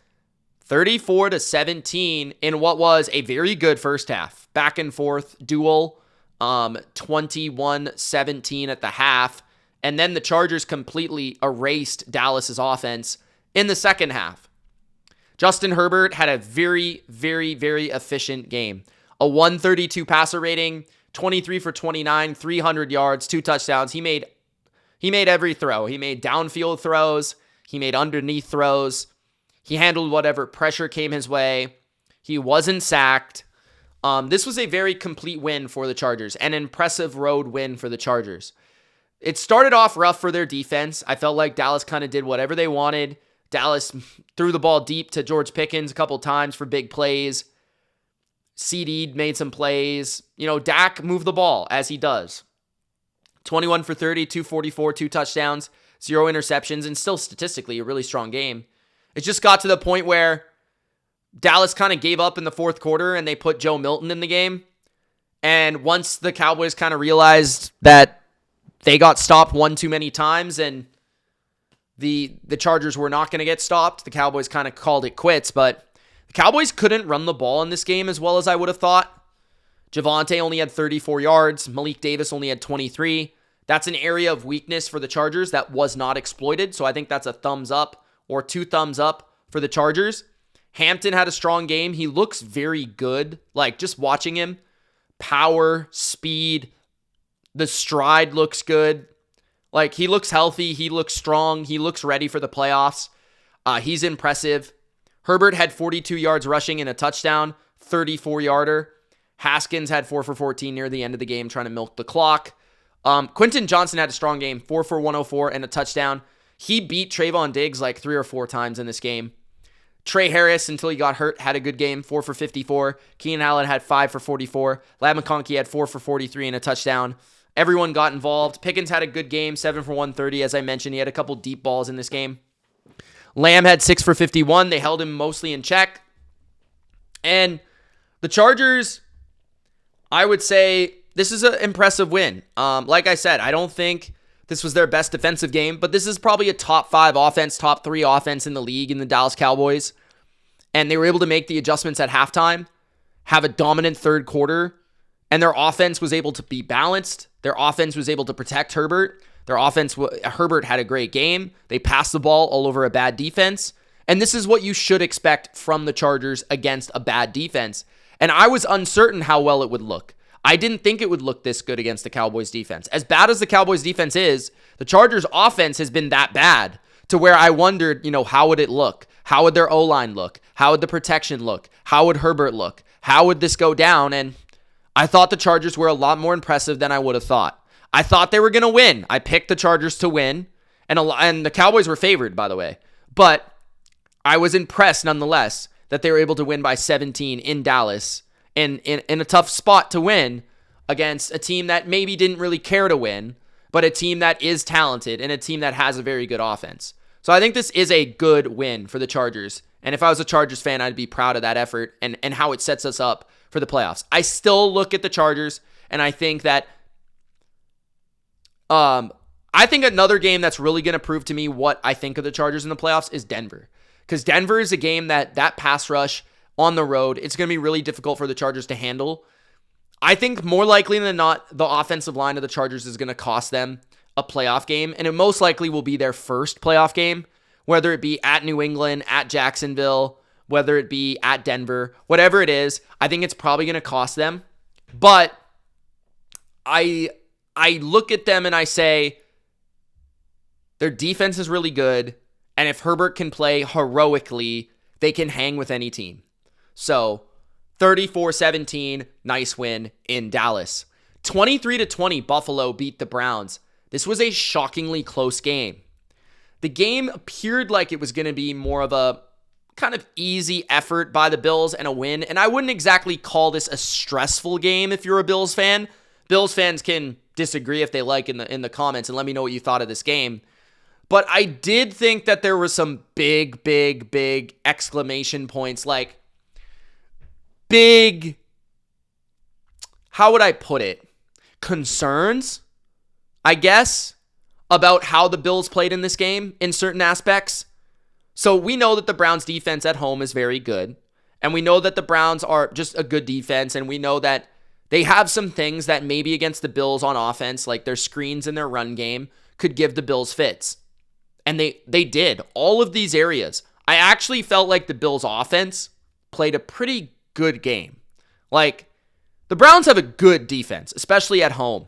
34-17 in what was a very good first half. Back and forth duel, 21-17 at the half. And then the Chargers completely erased Dallas's offense in the second half. Justin Herbert had a very, very, very efficient game. A 132 passer rating, 23 for 29, 300 yards, 2 touchdowns. He made every throw. He made downfield throws. He made underneath throws. He handled whatever pressure came his way. He wasn't sacked. This was a very complete win for the Chargers, an impressive road win for the Chargers. It started off rough for their defense. I felt like Dallas kind of did whatever they wanted. Dallas threw the ball deep to George Pickens a couple times for big plays. CeeDee made some plays. Dak moved the ball, as he does. 21 for 30, 244, 2 touchdowns, 0 interceptions, and still statistically a really strong game. It just got to the point where Dallas kind of gave up in the fourth quarter and they put Joe Milton in the game. And once the Cowboys kind of realized that they got stopped one too many times and the Chargers were not going to get stopped, the Cowboys kind of called it quits. But the Cowboys couldn't run the ball in this game as well as I would have thought. Javonte only had 34 yards. Malik Davis only had 23. That's an area of weakness for the Chargers that was not exploited. So I think that's a thumbs up or 2 thumbs up for the Chargers. Hampton had a strong game. He looks very good. Just watching him, power, speed, the stride looks good. He looks healthy. He looks strong. He looks ready for the playoffs. He's impressive. Herbert had 42 yards rushing and a touchdown, 34-yarder. Haskins had 4 for 14 near the end of the game, trying to milk the clock. Quentin Johnson had a strong game, 4 for 104 and a touchdown. He beat Trayvon Diggs 3 or 4 times in this game. Trey Harris, until he got hurt, had a good game, 4 for 54. Keenan Allen had 5 for 44. Ladd McConkey had 4 for 43 and a touchdown. Everyone got involved. Pickens had a good game, 7 for 130. As I mentioned, he had a couple deep balls in this game. Lamb had 6 for 51. They held him mostly in check. And The Chargers, I would say this is an impressive win. Like I said, I don't think this was their best defensive game, but this is probably a top 5 offense, top 3 offense in the league in the Dallas Cowboys. And they were able to make the adjustments at halftime, have a dominant third quarter, and their offense was able to be balanced. Their offense was able to protect Herbert. Herbert had a great game. They passed the ball all over a bad defense. And this is what you should expect from the Chargers against a bad defense. And I was uncertain how well it would look. I didn't think it would look this good against the Cowboys defense. As bad as the Cowboys defense is, the Chargers offense has been that bad to where I wondered, how would it look? How would their O-line look? How would the protection look? How would Herbert look? How would this go down? And I thought the Chargers were a lot more impressive than I would have thought. I thought they were going to win. I picked the Chargers to win, and the Cowboys were favored, by the way. But I was impressed nonetheless that they were able to win by 17 in Dallas in a tough spot to win against a team that maybe didn't really care to win, but a team that is talented and a team that has a very good offense. So I think this is a good win for the Chargers. And if I was a Chargers fan, I'd be proud of that effort and how it sets us up for the playoffs. I still look at the Chargers and I think that another game that's really going to prove to me what I think of the Chargers in the playoffs is Denver. Because Denver is a game that pass rush on the road, it's going to be really difficult for the Chargers to handle. I think more likely than not, the offensive line of the Chargers is going to cost them a playoff game, and it most likely will be their first playoff game, whether it be at New England, at Jacksonville, whether it be at Denver, whatever it is. I think it's probably going to cost them. But I look at them and I say their defense is really good, and if Herbert can play heroically, they can hang with any team. So 34-17, nice win in Dallas. 23-20, Buffalo beat the Browns. This was a shockingly close game. The game appeared like it was going to be more of a kind of easy effort by the Bills and a win, and I wouldn't exactly call this a stressful game if you're a Bills fan. Bills fans can disagree if they like in the comments and let me know what you thought of this game. But I did think that there were some big exclamation points, like big, how would I put it? Concerns, I guess, about how the Bills played in this game in certain aspects. So we know that the Browns defense at home is very good. And we know that the Browns are just a good defense. And we know that they have some things that maybe against the Bills on offense, like their screens and their run game, could give the Bills fits. And they did. All of these areas. I actually felt like the Bills offense played a pretty good game. Like, the Browns have a good defense, especially at home.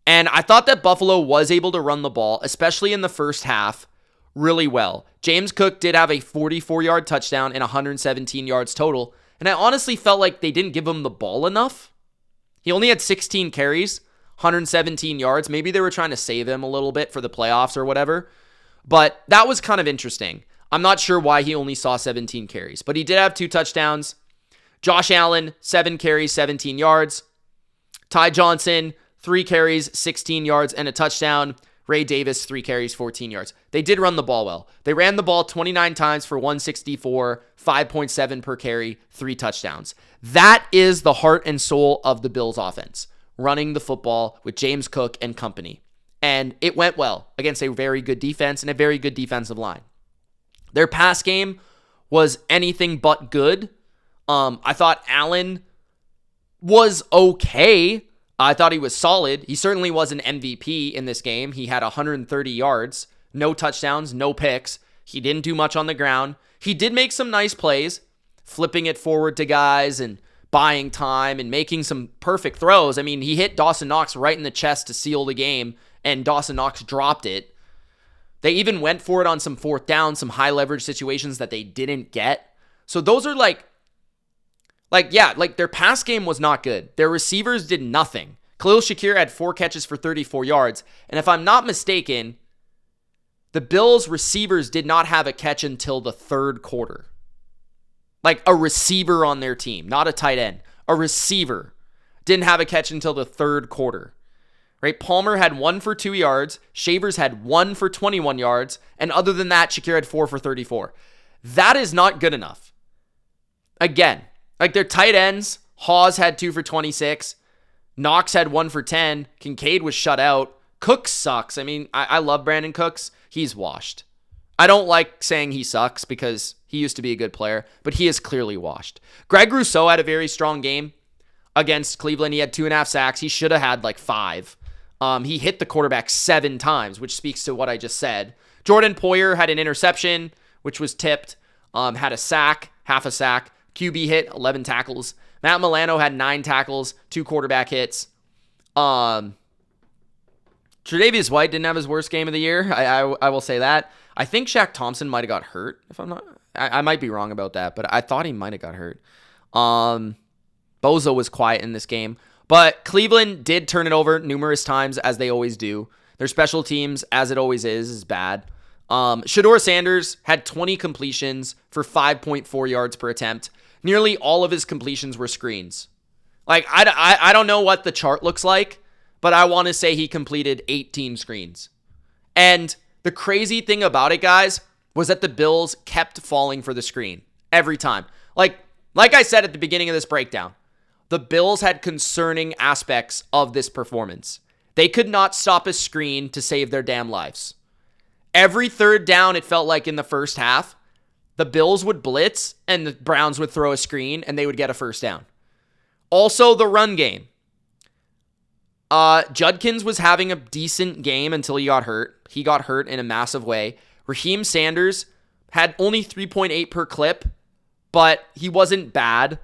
And I thought that Buffalo was able to run the ball, especially in the first half, really well. James Cook did have a 44-yard touchdown and 117 yards total. And I honestly felt like they didn't give him the ball enough. He only had 16 carries, 117 yards. Maybe they were trying to save him a little bit for the playoffs or whatever. But that was kind of interesting. I'm not sure why he only saw 17 carries. But he did have 2 touchdowns. Josh Allen, 7 carries, 17 yards. Ty Johnson, 3 carries, 16 yards, and a touchdown. Ray Davis, 3 carries, 14 yards. They did run the ball well. They ran the ball 29 times for 164, 5.7 per carry, 3 touchdowns. That is the heart and soul of the Bills offense, running the football with James Cook and company. And it went well against a very good defense and a very good defensive line. Their pass game was anything but good. I thought Allen was okay. I thought he was solid. He certainly was an MVP in this game. He had 130 yards, no touchdowns, no picks. He didn't do much on the ground. He did make some nice plays, flipping it forward to guys and buying time and making some perfect throws. I mean, he hit Dawson Knox right in the chest to seal the game, and Dawson Knox dropped it. They even went for it on some 4th down, some high leverage situations that they didn't get. So those are like their pass game was not good. Their receivers did nothing. Khalil Shakir had 4 catches for 34 yards. And if I'm not mistaken, the Bills receivers did not have a catch until the 3rd quarter. Like a receiver on their team, not a tight end. A receiver didn't have a catch until the 3rd quarter. Right? Palmer had 1 for 2 yards. Shavers had 1 for 21 yards. And other than that, Shakir had 4 for 34. That is not good enough. Again, Like their tight ends, Hawes had 2 for 26. Knox had 1 for 10. Kincaid was shut out. Cooks sucks. I mean, I love Brandon Cooks. He's washed. I don't like saying he sucks because he used to be a good player, but he is clearly washed. Greg Rousseau had a very strong game against Cleveland. He had 2.5 sacks. He should have had like 5. He hit the quarterback 7 times, which speaks to what I just said. Jordan Poyer had an interception, which was tipped. Had a sack, half a sack. QB hit, 11 tackles. Matt Milano had 9 tackles, 2 quarterback hits. Tre'Davious White didn't have his worst game of the year. I will say that. I think Shaq Thompson might have got hurt. If I'm not, I might be wrong about that, but I thought he might have got hurt. Bozo was quiet in this game, but Cleveland did turn it over numerous times, as they always do. Their special teams, as it always is bad. Shedeur Sanders had 20 completions for 5.4 yards per attempt. Nearly all of his completions were screens. Like, I don't know what the chart looks like, but I want to say he completed 18 screens. And the crazy thing about it, guys, was that the Bills kept falling for the screen every time. Like I said at the beginning of this breakdown, the Bills had concerning aspects of this performance. They could not stop a screen to save their damn lives. Every third down, it felt like in the first half, the Bills would blitz and the Browns would throw a screen and they would get a first down. Also, the run game. Judkins was having a decent game until he got hurt. He got hurt in a massive way. Raheem Sanders had only 3.8 per clip, but he wasn't bad.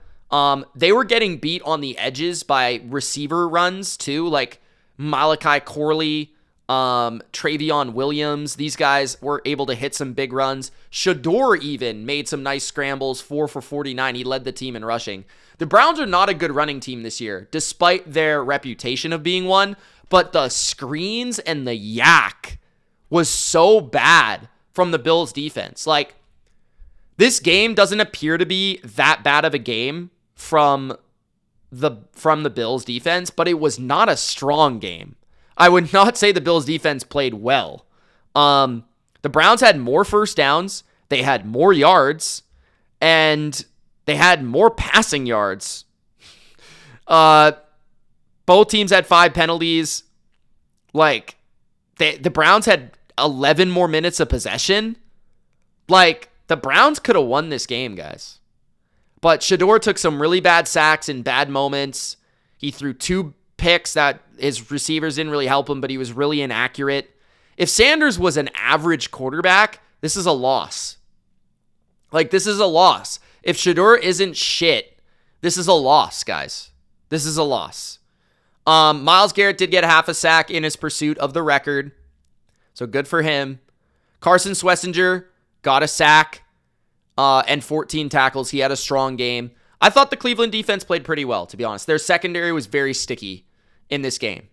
They were getting beat on the edges by receiver runs too, like Malachi Corley, Travion Williams. These guys were able to hit some big runs. Shedeur even made some nice scrambles, 4 for 49. He led the team in rushing. The Browns are not a good running team this year, despite their reputation of being one, but the screens and the yak was so bad from the Bills defense. Like, this game doesn't appear to be that bad of a game from the Bills defense, but it was not a strong game. I would not say the Bills defense played well. The Browns had more first downs, they had more yards, and they had more passing yards. Both teams had 5 penalties. Like, the Browns had 11 more minutes of possession. Like, the Browns could have won this game, guys. But Shedeur took some really bad sacks in bad moments. He threw 2 picks that his receivers didn't really help him, but he was really inaccurate. If Sanders was an average quarterback, this is a loss. Like, this is a loss. If Shedeur isn't shit, this is a loss, guys. This is a loss. Myles Garrett did get half a sack in his pursuit of the record, so good for him. Carson Swessinger got a sack and 14 tackles. He had a strong game. I thought the Cleveland defense played pretty well, to be honest. Their secondary was very sticky in this game.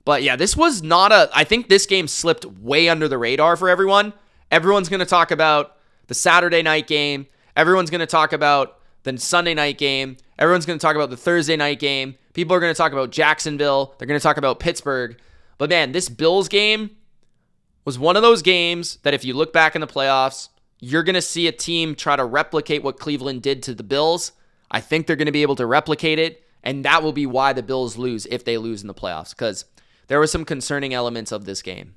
But yeah, this was not I think this game slipped way under the radar for everyone. Everyone's going to talk about the Saturday night game. Everyone's going to talk about the Sunday night game. Everyone's going to talk about the Thursday night game. People are going to talk about Jacksonville. They're going to talk about Pittsburgh. But man, this Bills game was one of those games that if you look back in the playoffs, you're going to see a team try to replicate what Cleveland did to the Bills. I think they're going to be able to replicate it, and that will be why the Bills lose if they lose in the playoffs, because there were some concerning elements of this game.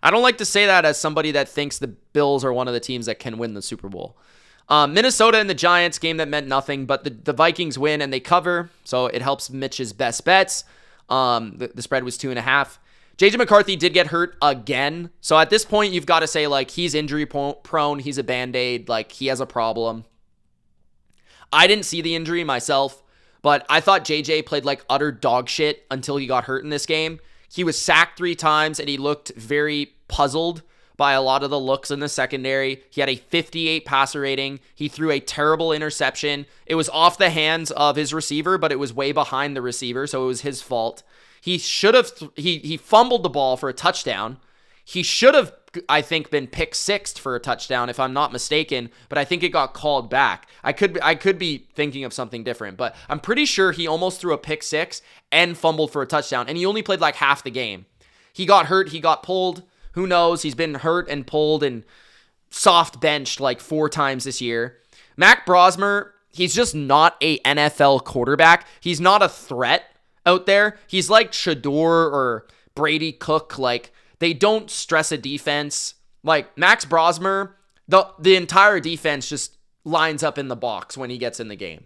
I don't like to say that as somebody that thinks the Bills are one of the teams that can win the Super Bowl. Minnesota and the Giants, game that meant nothing, but the Vikings win and they cover, so it helps Mitch's best bets. The spread was 2.5. JJ McCarthy did get hurt again, so at this point, you've got to say, like, he's injury prone, he's a Band-Aid, like, he has a problem. I didn't see the injury myself, but I thought JJ played like utter dog shit until he got hurt in this game. He was sacked 3 times, and he looked very puzzled by a lot of the looks in the secondary. He had a 58 passer rating. He threw a terrible interception. It was off the hands of his receiver, but it was way behind the receiver, so it was his fault. He should have, he fumbled the ball for a touchdown. He should have, I think, been pick sixed for a touchdown, if I'm not mistaken, but I think it got called back. I could be thinking of something different, but I'm pretty sure he almost threw a pick 6 and fumbled for a touchdown, and he only played like half the game. He got hurt, he got pulled. Who knows? He's been hurt and pulled and soft benched like 4 times this year. Mac Brosmer he's just not a NFL quarterback. He's not a threat out there. He's like Shador or Brady Cook. Like, they don't stress a defense. Like, Max Brosmer, the entire defense just lines up in the box when he gets in the game.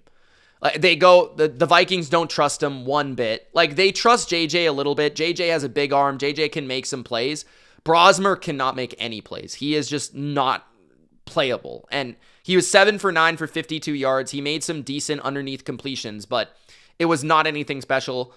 Like, the Vikings don't trust him one bit. Like, they trust JJ a little bit. JJ has a big arm. JJ can make some plays. Brosmer cannot make any plays. He is just not playable. And he was 7 for 9 for 52 yards. He made some decent underneath completions, but it was not anything special.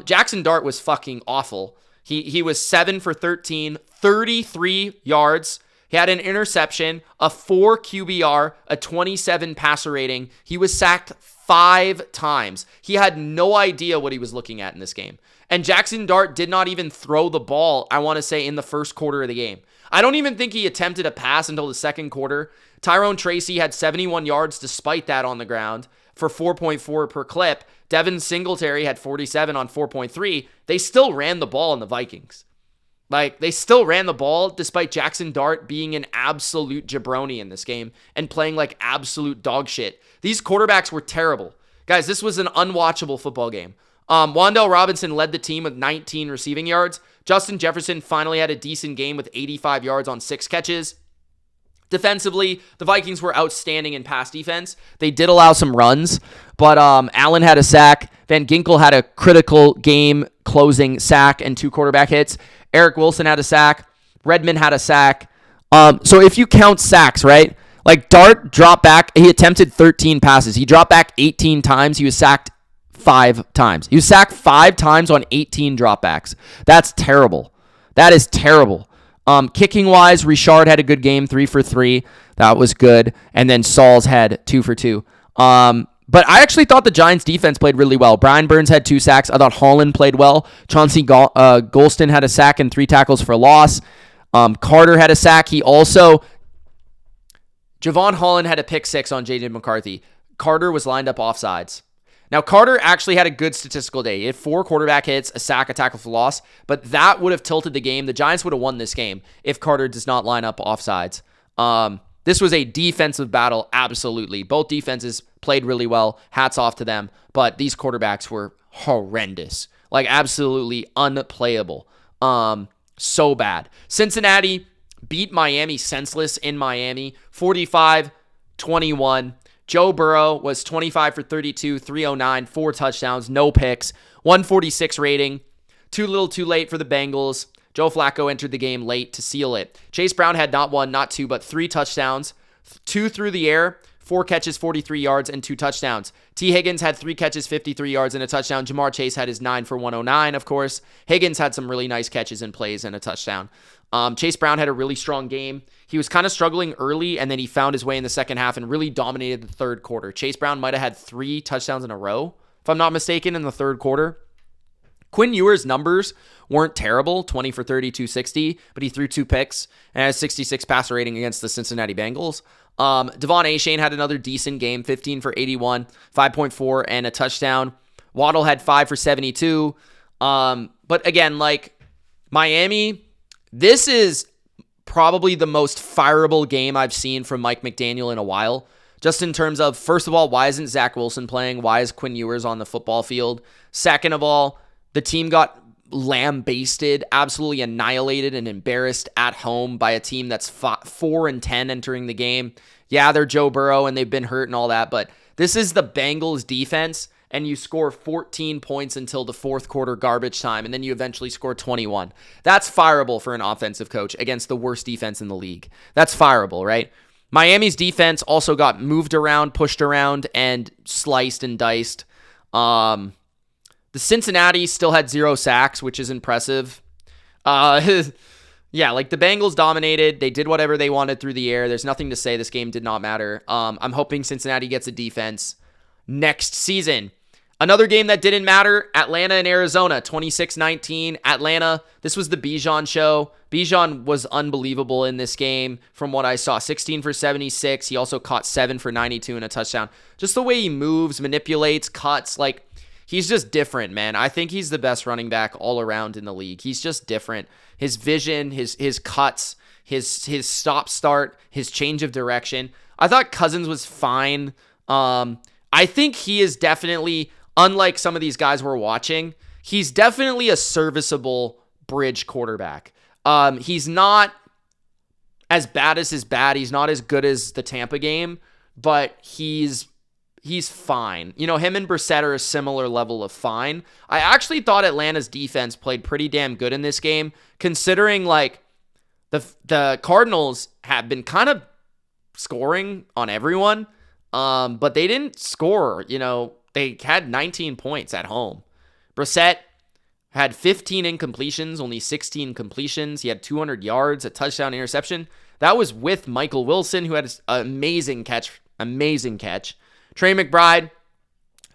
Jackson Dart was fucking awful. He was 7 for 13, 33 yards. He had an interception, a 4 QBR, a 27 passer rating. He was sacked 5 times. He had no idea what he was looking at in this game. And Jackson Dart did not even throw the ball, I want to say, in the first quarter of the game. I don't even think he attempted a pass until the second quarter. Tyrone Tracy had 71 yards despite that on the ground for 4.4 per clip. Devin Singletary had 47 on 4.3. They still ran the ball in the Vikings. Like, they still ran the ball despite Jackson Dart being an absolute jabroni in this game and playing like absolute dog shit. These quarterbacks were terrible. Guys, this was an unwatchable football game. Wan'Dale Robinson led the team with 19 receiving yards. Justin Jefferson finally had a decent game with 85 yards on 6 catches. Defensively, the Vikings were outstanding in pass defense. They did allow some runs, but Allen had a sack. Van Ginkel had a critical game-closing sack and 2 quarterback hits. Eric Wilson had a sack. Redmond had a sack. So if you count sacks, right? Like, Dart dropped back. He attempted 13 passes. He dropped back 18 times. He was sacked 5 times. He was sacked 5 times on 18 dropbacks. That's terrible. That is terrible. Kicking-wise, Richard had a good game, 3 for 3. That was good. And then Sauls had 2 for 2. But I actually thought the Giants' defense played really well. Brian Burns had 2 sacks. I thought Holland played well. Chauncey Golston had a sack and 3 tackles for loss. Carter had a sack. Javon Holland had a pick 6 on J.J. McCarthy. Carter was lined up offsides. Now, Carter actually had a good statistical day. He had 4 quarterback hits, a sack, a tackle for loss, but that would have tilted the game. The Giants would have won this game if Carter does not line up offsides. This was a defensive battle, absolutely. Both defenses played really well. Hats off to them, but these quarterbacks were horrendous. Like, absolutely unplayable. So bad. Cincinnati beat Miami senseless in Miami, 45-21. Joe Burrow was 25 for 32, 309, 4 touchdowns, no picks, 146 rating. Too little too late for the Bengals. Joe Flacco entered the game late to seal it. Chase Brown had not 1, not 2, but 3 touchdowns, 2 through the air, 4 catches, 43 yards, and 2 touchdowns. T. Higgins had 3 catches, 53 yards, and a touchdown. Jamar Chase had his 9 for 109, of course. Higgins had some really nice catches and plays and a touchdown. Chase Brown had a really strong game. He was kind of struggling early, and then he found his way in the second half and really dominated the third quarter. Chase Brown might have had 3 touchdowns in a row, if I'm not mistaken, in the third quarter. Quinn Ewers' numbers weren't terrible, 20 for 30, 260, but he threw 2 picks and had a 66 passer rating against the Cincinnati Bengals. Devon Achane had another decent game, 15 for 81, 5.4, and a touchdown. Waddle had 5 for 72. But again, like, Miami, this is probably the most fireable game I've seen from Mike McDaniel in a while. Just in terms of, first of all, why isn't Zach Wilson playing? Why is Quinn Ewers on the football field? Second of all, the team got lambasted, absolutely annihilated and embarrassed at home by a team that's 4-10 entering the game. Yeah, they're Joe Burrow and they've been hurt and all that, but this is the Bengals defense, and you score 14 points until the fourth quarter garbage time, and then you eventually score 21. That's fireable for an offensive coach against the worst defense in the league. That's fireable, right? Miami's defense also got moved around, pushed around, and sliced and diced. The Cincinnati still had 0 sacks, which is impressive. Yeah, like, the Bengals dominated. They did whatever they wanted through the air. There's nothing to say. This game did not matter. I'm hoping Cincinnati gets a defense next season. Another game that didn't matter, Atlanta and Arizona, 26-19. Atlanta, this was the Bijan show. Bijan was unbelievable in this game from what I saw. 16 for 76. He also caught 7 for 92 and a touchdown. Just the way he moves, manipulates, cuts, like, he's just different, man. I think he's the best running back all around in the league. He's just different. His vision, his cuts, his stop-start, his change of direction. I thought Cousins was fine. I think he is definitely, unlike some of these guys we're watching, he's definitely a serviceable bridge quarterback. He's not as bad as his bad. He's not as good as the Tampa game, but he's fine. You know, him and Brissett are a similar level of fine. I actually thought Atlanta's defense played pretty damn good in this game, considering like the Cardinals have been kind of scoring on everyone, but they didn't score. You know, they had 19 points at home. Brissett had 15 incompletions, only 16 completions. He had 200 yards, a touchdown, interception. That was with Michael Wilson, who had an amazing catch. Trey McBride,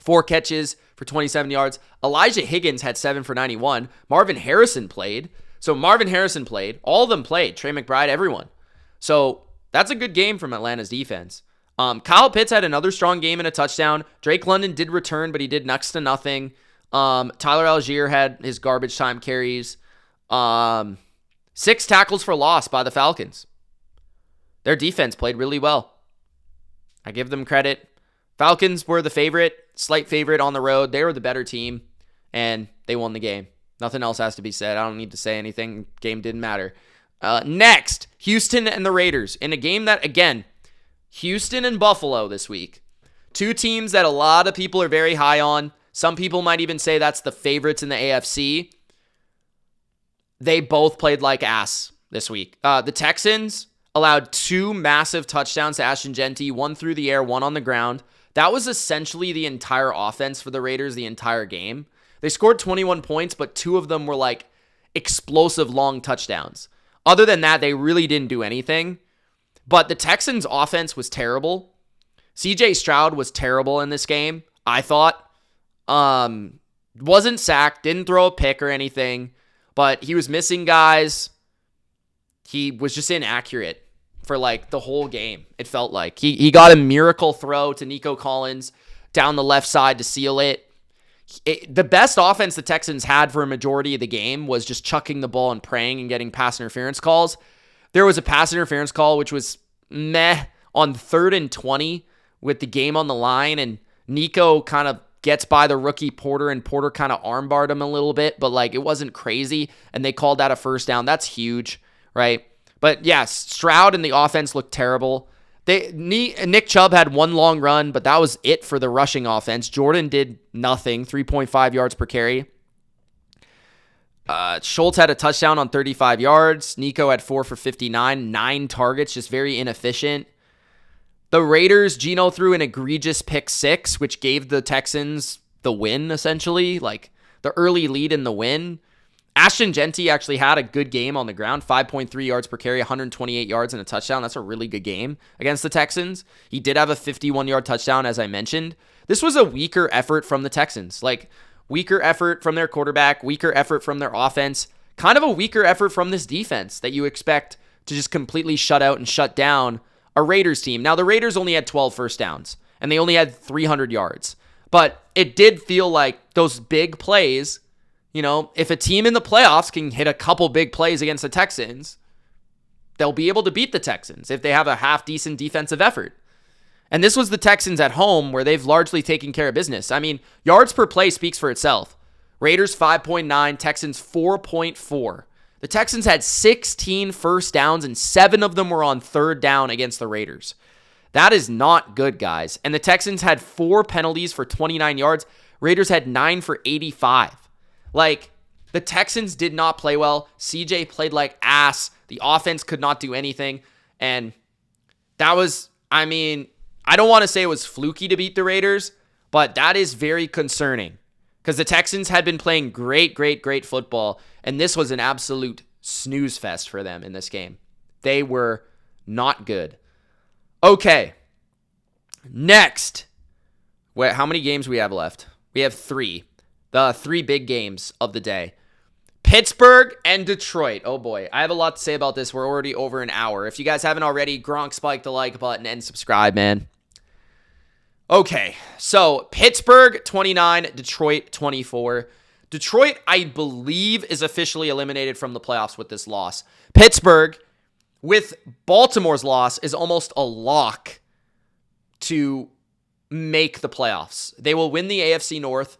4 catches for 27 yards. Elijah Higgins had 7 for 91. Marvin Harrison played. All of them played. Trey McBride, everyone. So that's a good game from Atlanta's defense. Kyle Pitts had another strong game and a touchdown. Drake London did return, but he did next to nothing. Tyler Algier had his garbage time carries. 6 tackles for loss by the Falcons. Their defense played really well. I give them credit. Falcons were the slight favorite on the road. They were the better team, and they won the game. Nothing else has to be said. I don't need to say anything. Game didn't matter. Next, Houston and the Raiders. In a game that, again, Houston and Buffalo this week. 2 teams that a lot of people are very high on. Some people might even say that's the favorites in the AFC. They both played like ass this week. The Texans allowed 2 massive touchdowns to Ashton Genty, 1 through the air, 1 on the ground. That was essentially the entire offense for the Raiders the entire game. They scored 21 points, but 2 of them were like explosive long touchdowns. Other than that, they really didn't do anything. But the Texans' offense was terrible. CJ Stroud was terrible in this game, I thought. Wasn't sacked, didn't throw a pick or anything, but he was missing guys. He was just inaccurate for like the whole game. It felt like he got a miracle throw to Nico Collins down the left side to seal it. The best offense the Texans had for a majority of the game was just chucking the ball and praying and getting pass interference calls. There was a pass interference call which was meh on 3rd and 20 with the game on the line, and Nico kind of gets by the rookie Porter, and Porter kind of armbarred him a little bit, but like it wasn't crazy, and they called that a first down. That's huge, right? But yes, Stroud and the offense looked terrible. Nick Chubb had 1 long run, but that was it for the rushing offense. Jordan did nothing, 3.5 yards per carry. Schultz had a touchdown on 35 yards. Nico had 4 for 59, 9 targets, just very inefficient. The Raiders, Geno threw an egregious pick 6, which gave the Texans the win, essentially, like the early lead in the win. Ashton Genty actually had a good game on the ground, 5.3 yards per carry, 128 yards and a touchdown. That's a really good game against the Texans. He did have a 51-yard touchdown, as I mentioned. This was a weaker effort from the Texans, like weaker effort from their quarterback, weaker effort from their offense, kind of a weaker effort from this defense that you expect to just completely shut out and shut down a Raiders team. Now, the Raiders only had 12 first downs, and they only had 300 yards. But it did feel like those big plays, you know, if a team in the playoffs can hit a couple big plays against the Texans, they'll be able to beat the Texans if they have a half-decent defensive effort. And this was the Texans at home, where they've largely taken care of business. I mean, yards per play speaks for itself. Raiders 5.9, Texans 4.4. The Texans had 16 first downs, and 7 of them were on 3rd down against the Raiders. That is not good, guys. And the Texans had 4 penalties for 29 yards. Raiders had 9 for 85. Like, the Texans did not play well. CJ played like ass. The offense could not do anything. And that was, I mean, I don't want to say it was fluky to beat the Raiders, but that is very concerning. Because the Texans had been playing great football, and this was an absolute snooze fest for them in this game. They were not good. Okay. Next. Wait, how many games we have left? We have 3. The 3 big games of the day. Pittsburgh and Detroit. Oh boy, I have a lot to say about this. We're already over an hour. If you guys haven't already, Gronk spike the like button and subscribe, man. Okay, so Pittsburgh 29, Detroit 24. Detroit, I believe, is officially eliminated from the playoffs with this loss. Pittsburgh, with Baltimore's loss, is almost a lock to make the playoffs. They will win the AFC North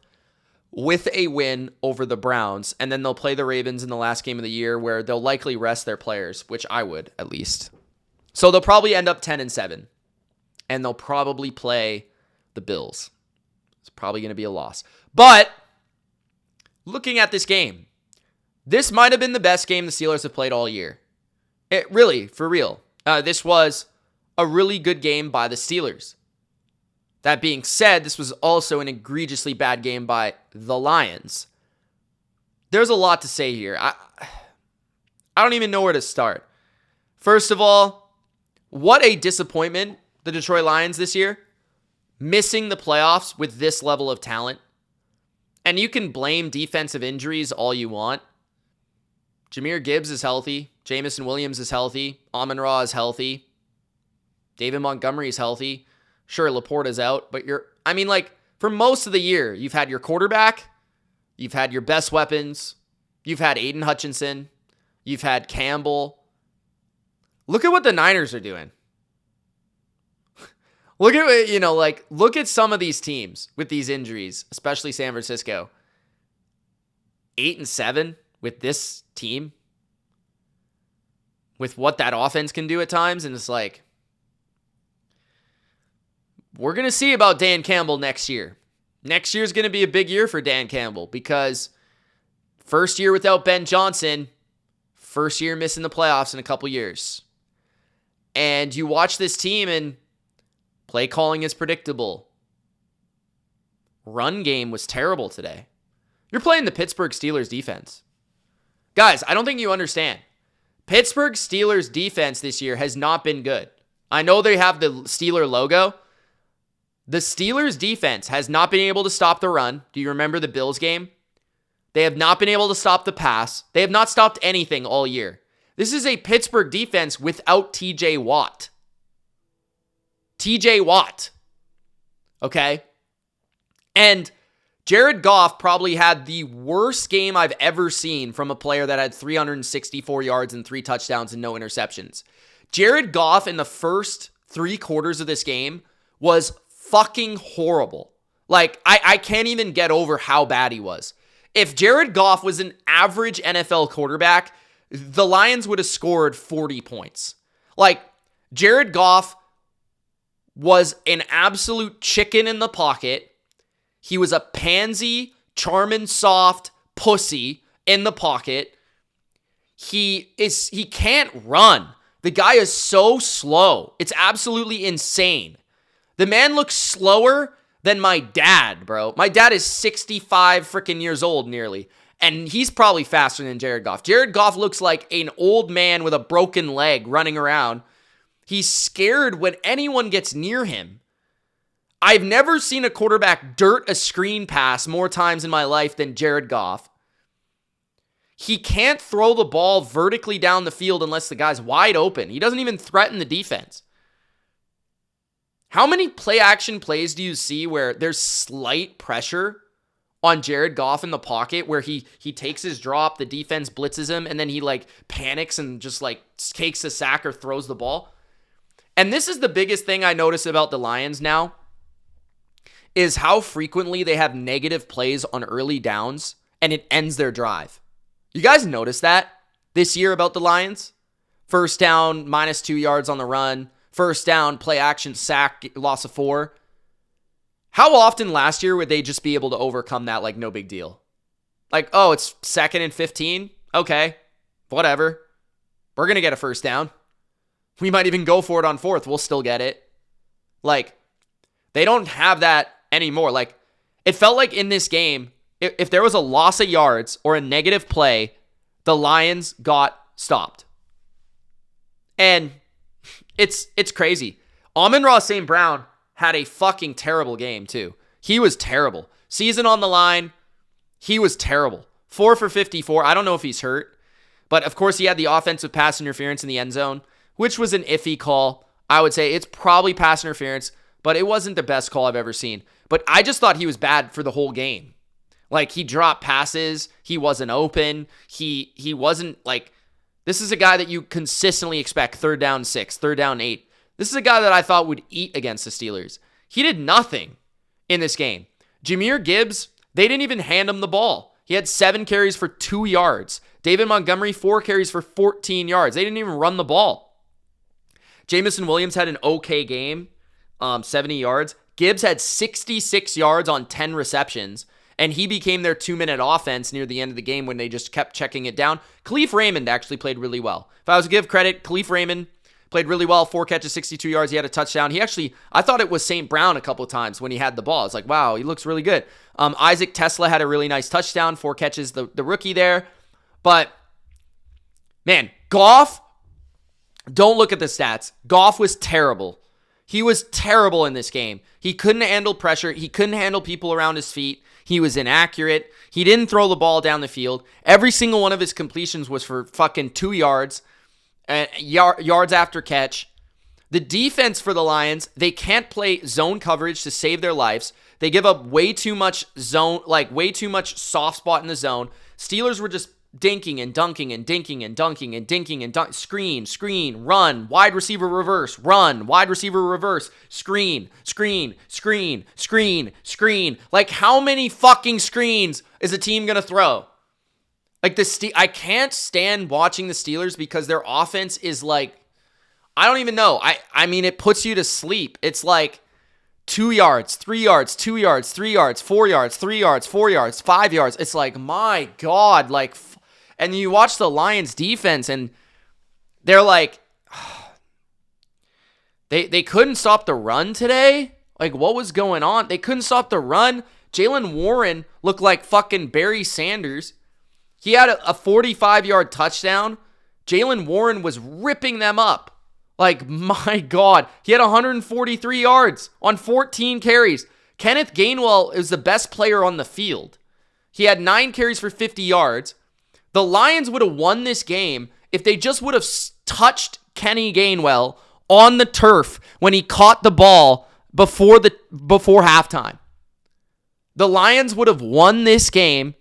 with a win over the Browns, and then they'll play the Ravens in the last game of the year where they'll likely rest their players, which I would at least. So they'll probably end up 10-7, and they'll probably play the Bills. It's probably going to be a loss. But looking at this game, this might have been the best game the Steelers have played all year. It really, for real. This was a really good game by the Steelers. That being said, this was also an egregiously bad game by the Lions. There's a lot to say here. I don't even know where to start. First of all, what a disappointment, the Detroit Lions this year. Missing the playoffs with this level of talent. And you can blame defensive injuries all you want. Jahmyr Gibbs is healthy. Jamison Williams is healthy. Amon-Ra is healthy. David Montgomery is healthy. Sure, Laporta's out, but for most of the year, you've had your quarterback, you've had your best weapons, you've had Aiden Hutchinson, you've had Campbell. Look at what the Niners are doing. Look at some of these teams with these injuries, especially San Francisco. 8-7 with this team, with what that offense can do at times, and it's like, we're going to see about Dan Campbell next year. Next year is going to be a big year for Dan Campbell because first year without Ben Johnson, first year missing the playoffs in a couple years. And you watch this team and play calling is predictable. Run game was terrible today. You're playing the Pittsburgh Steelers defense. Guys, I don't think you understand. Pittsburgh Steelers defense this year has not been good. I know they have the Steeler logo. The Steelers defense has not been able to stop the run. Do you remember the Bills game? They have not been able to stop the pass. They have not stopped anything all year. This is a Pittsburgh defense without TJ Watt. TJ Watt. Okay? And Jared Goff probably had the worst game I've ever seen from a player that had 364 yards and 3 touchdowns and no interceptions. Jared Goff in the first 3 quarters of this game was fucking horrible. I can't even get over how bad he was. If Jared Goff was an average NFL quarterback, the Lions would have scored 40 points. Jared Goff was an absolute chicken in the pocket. He was a pansy, charming, soft pussy in the pocket. He can't run. The guy is so slow. It's absolutely insane. The man looks slower than my dad, bro. My dad is 65 freaking years old nearly, and he's probably faster than Jared Goff. Jared Goff looks like an old man with a broken leg running around. He's scared when anyone gets near him. I've never seen a quarterback dirt a screen pass more times in my life than Jared Goff. He can't throw the ball vertically down the field unless the guy's wide open. He doesn't even threaten the defense. How many play action plays do you see where there's slight pressure on Jared Goff in the pocket where he takes his drop, the defense blitzes him, and then he panics and just takes a sack or throws the ball? And this is the biggest thing I notice about the Lions now is how frequently they have negative plays on early downs and it ends their drive. You guys notice that this year about the Lions? First down, -2 yards on the run. First down, play action, sack, loss of 4. How often last year would they just be able to overcome that no big deal? It's 2nd and 15? Okay, whatever. We're going to get a first down. We might even go for it on 4th. We'll still get it. They don't have that anymore. It felt like in this game, if there was a loss of yards or a negative play, the Lions got stopped. And it's crazy. Amon-Ra St. Brown had a fucking terrible game too. He was terrible. Season on the line, he was terrible. 4 for 54. I don't know if he's hurt. But of course he had the offensive pass interference in the end zone, which was an iffy call. I would say it's probably pass interference, but it wasn't the best call I've ever seen. But I just thought he was bad for the whole game. He dropped passes. He wasn't open. He wasn't this is a guy that you consistently expect 3rd down 6, 3rd down 8. This is a guy that I thought would eat against the Steelers. He did nothing in this game. Jahmyr Gibbs, they didn't even hand him the ball. He had 7 carries for 2 yards. David Montgomery, 4 carries for 14 yards. They didn't even run the ball. Jamison Williams had an okay game, 70 yards. Gibbs had 66 yards on 10 receptions, and he became their 2-minute offense near the end of the game when they just kept checking it down. Khalif Raymond actually played really well. If I was to give credit, Khalif Raymond played really well, 4 catches, 62 yards. He had a touchdown. I thought it was St. Brown a couple of times when he had the ball. It's like, wow, he looks really good. Isaac Tesla had a really nice touchdown, 4 catches, the rookie there. But, man, Goff, don't look at the stats. Goff was terrible. He was terrible in this game. He couldn't handle pressure. He couldn't handle people around his feet. He was inaccurate. He didn't throw the ball down the field. Every single one of his completions was for fucking 2 yards. Yards after catch. The defense for the Lions, they can't play zone coverage to save their lives. They give up way too much soft spot in the zone. Steelers were just dinking and dunking and dinking and dunking and dinking and screen, run, wide receiver reverse, run, wide receiver reverse, screen. Like, how many fucking screens is a team going to throw? Like, I can't stand watching the Steelers because their offense is like, I don't even know. I mean, it puts you to sleep. It's like 2 yards, 3 yards, 2 yards, 3 yards, 4 yards, 3 yards, 4 yards, 5 yards. It's like, my God, like, and you watch the Lions defense and they're like, they couldn't stop the run today. Like, what was going on? They couldn't stop the run. Jaylen Warren looked like fucking Barry Sanders. He had a 45-yard touchdown. Jaylen Warren was ripping them up. Like, my God. He had 143 yards on 14 carries. Kenneth Gainwell is the best player on the field. He had 9 carries for 50 yards. The Lions would have won this game if they just would have touched Kenny Gainwell on the turf when he caught the ball before halftime. The Lions would have won this game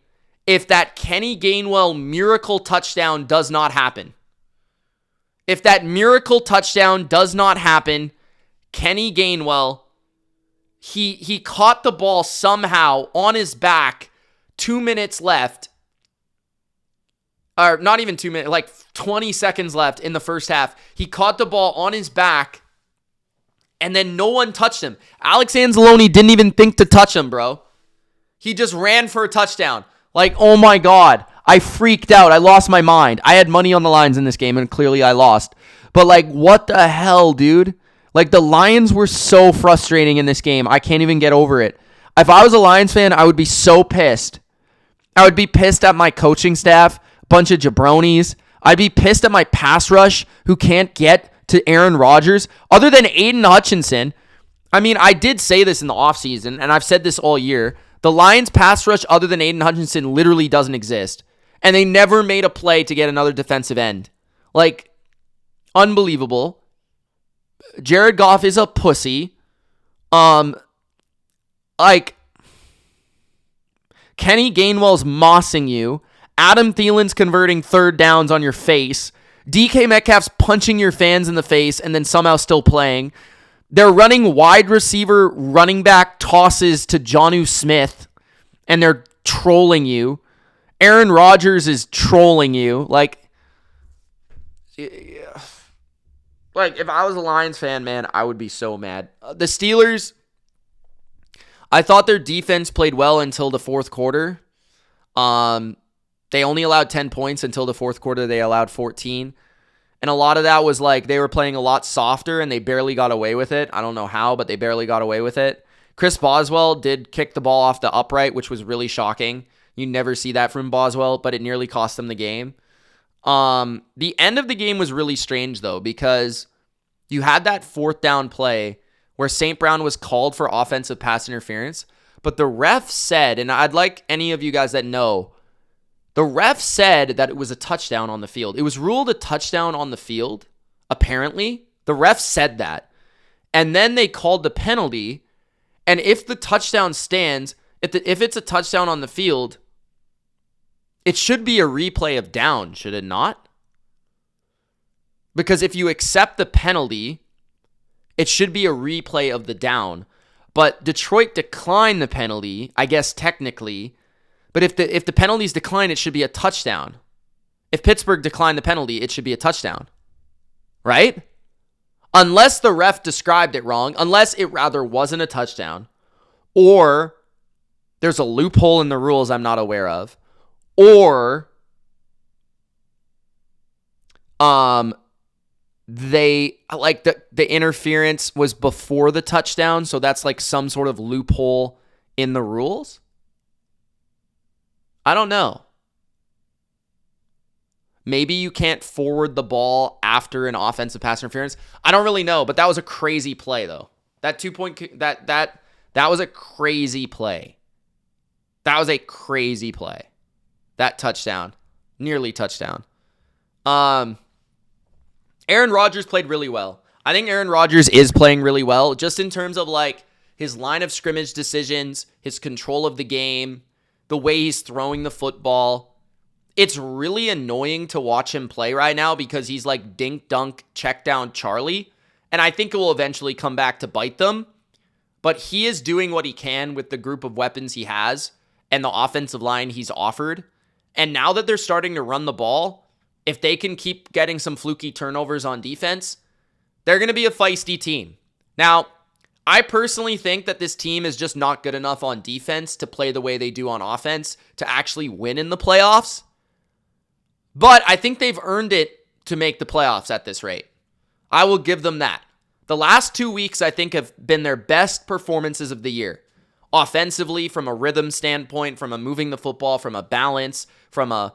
if that Kenny Gainwell miracle touchdown does not happen. If that miracle touchdown does not happen, Kenny Gainwell, he caught the ball somehow on his back, 2 minutes left, or not even 2 minutes, like 20 seconds left in the first half. He caught the ball on his back, and then no one touched him. Alex Anzalone didn't even think to touch him, bro. He just ran for a touchdown. Like, oh my God, I freaked out. I lost my mind. I had money on the Lions in this game, and clearly I lost. But, like, what the hell, dude? Like, the Lions were so frustrating in this game. I can't even get over it. If I was a Lions fan, I would be so pissed. I would be pissed at my coaching staff, bunch of jabronis. I'd be pissed at my pass rush who can't get to Aaron Rodgers. Other than Aiden Hutchinson, I mean, I did say this in the offseason, and I've said this all year. The Lions pass rush other than Aiden Hutchinson literally doesn't exist. And they never made a play to get another defensive end. Like, unbelievable. Jared Goff is a pussy. Like, Kenny Gainwell's mossing you. Adam Thielen's converting third downs on your face. DK Metcalf's punching your fans in the face and then somehow still playing. They're running wide receiver, running back tosses to Jonnu Smith, and they're trolling you. Aaron Rodgers is trolling you. Like, if I was a Lions fan, man, I would be so mad. The Steelers, I thought their defense played well until the fourth quarter. They only allowed 10 points until the fourth quarter. They allowed 14. And a lot of that was like they were playing a lot softer and they barely got away with it. I don't know how, but they barely got away with it. Chris Boswell did kick the ball off the upright, which was really shocking. You never see that from Boswell, but it nearly cost them the game. The end of the game was really strange, though, because you had that fourth down play where St. Brown was called for offensive pass interference, but the ref said, and I'd like any of you guys that know, the ref said that it was a touchdown on the field. It was ruled a touchdown on the field, apparently. The ref said that. And then they called the penalty, and if the touchdown stands, if it's a touchdown on the field, it should be a replay of down, should it not? Because if you accept the penalty, it should be a replay of the down. But Detroit declined the penalty, I guess technically. But if the penalties decline, it should be a touchdown. If Pittsburgh declined the penalty, it should be a touchdown. Right? Unless the ref described it wrong, unless it rather wasn't a touchdown, or there's a loophole in the rules I'm not aware of, or they like the interference was before the touchdown, so that's like some sort of loophole in the rules. I don't know. Maybe you can't forward the ball after an offensive pass interference. I don't really know, but that was a crazy play though. That 2-point that was a crazy play. That was a crazy play. That touchdown, nearly touchdown. Aaron Rodgers played really well. I think Aaron Rodgers is playing really well, just in terms of like his line of scrimmage decisions, his control of the game, the way he's throwing the football. It's really annoying to watch him play right now because he's like dink dunk check down Charlie, and I think it will eventually come back to bite them. But he is doing what he can with the group of weapons he has and the offensive line he's offered. And now that they're starting to run the ball, if they can keep getting some fluky turnovers on defense, they're going to be a feisty team. Now, I personally think that this team is just not good enough on defense to play the way they do on offense to actually win in the playoffs. But I think they've earned it to make the playoffs at this rate. I will give them that. The last 2 weeks, I think, have been their best performances of the year. Offensively, from a rhythm standpoint, from a moving the football, from a balance, from a,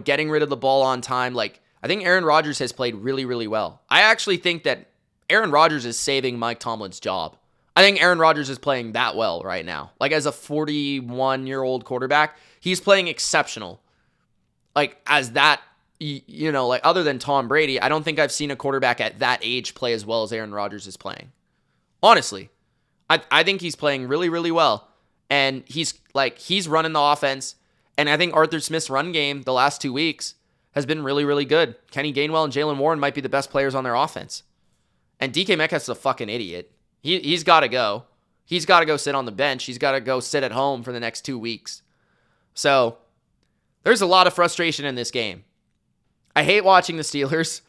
getting rid of the ball on time. Like, I think Aaron Rodgers has played really, really well. I actually think that Aaron Rodgers is saving Mike Tomlin's job. I think Aaron Rodgers is playing that well right now. Like, as a 41-year-old quarterback, he's playing exceptional. Like, as that, like, other than Tom Brady, I don't think I've seen a quarterback at that age play as well as Aaron Rodgers is playing. Honestly, I think he's playing really, really well. And he's running the offense. And I think Arthur Smith's run game the last 2 weeks has been really, really good. Kenny Gainwell and Jalen Warren might be the best players on their offense. And DK Metcalf's a fucking idiot. He's got to go. He's got to go sit on the bench. He's got to go sit at home for the next 2 weeks. So there's a lot of frustration in this game. I hate watching the Steelers,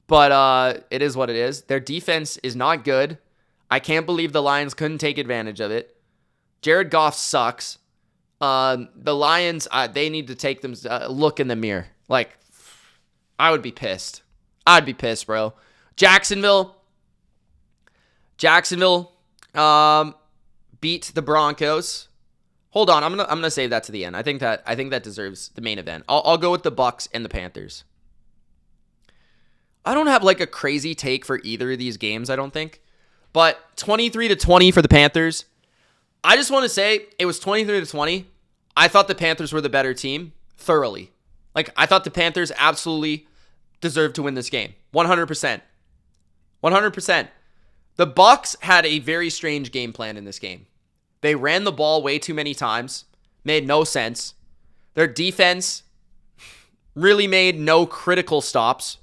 but it is what it is. Their defense is not good. I can't believe the Lions couldn't take advantage of it. Jared Goff sucks. The Lions, they need to take them look in the mirror. Like, I would be pissed. I'd be pissed, bro. Jacksonville beat the Broncos. Hold on, I'm gonna save that to the end. I think that deserves the main event. I'll go with the Bucs and the Panthers. I don't have like a crazy take for either of these games, I don't think. But 23-20 for the Panthers. I just want to say it was 23-20. I thought the Panthers were the better team thoroughly. Like, I thought the Panthers absolutely deserved to win this game. 100%. 100%. The Bucs had a very strange game plan in this game. They ran the ball way too many times. Made no sense. Their defense really made no critical stops.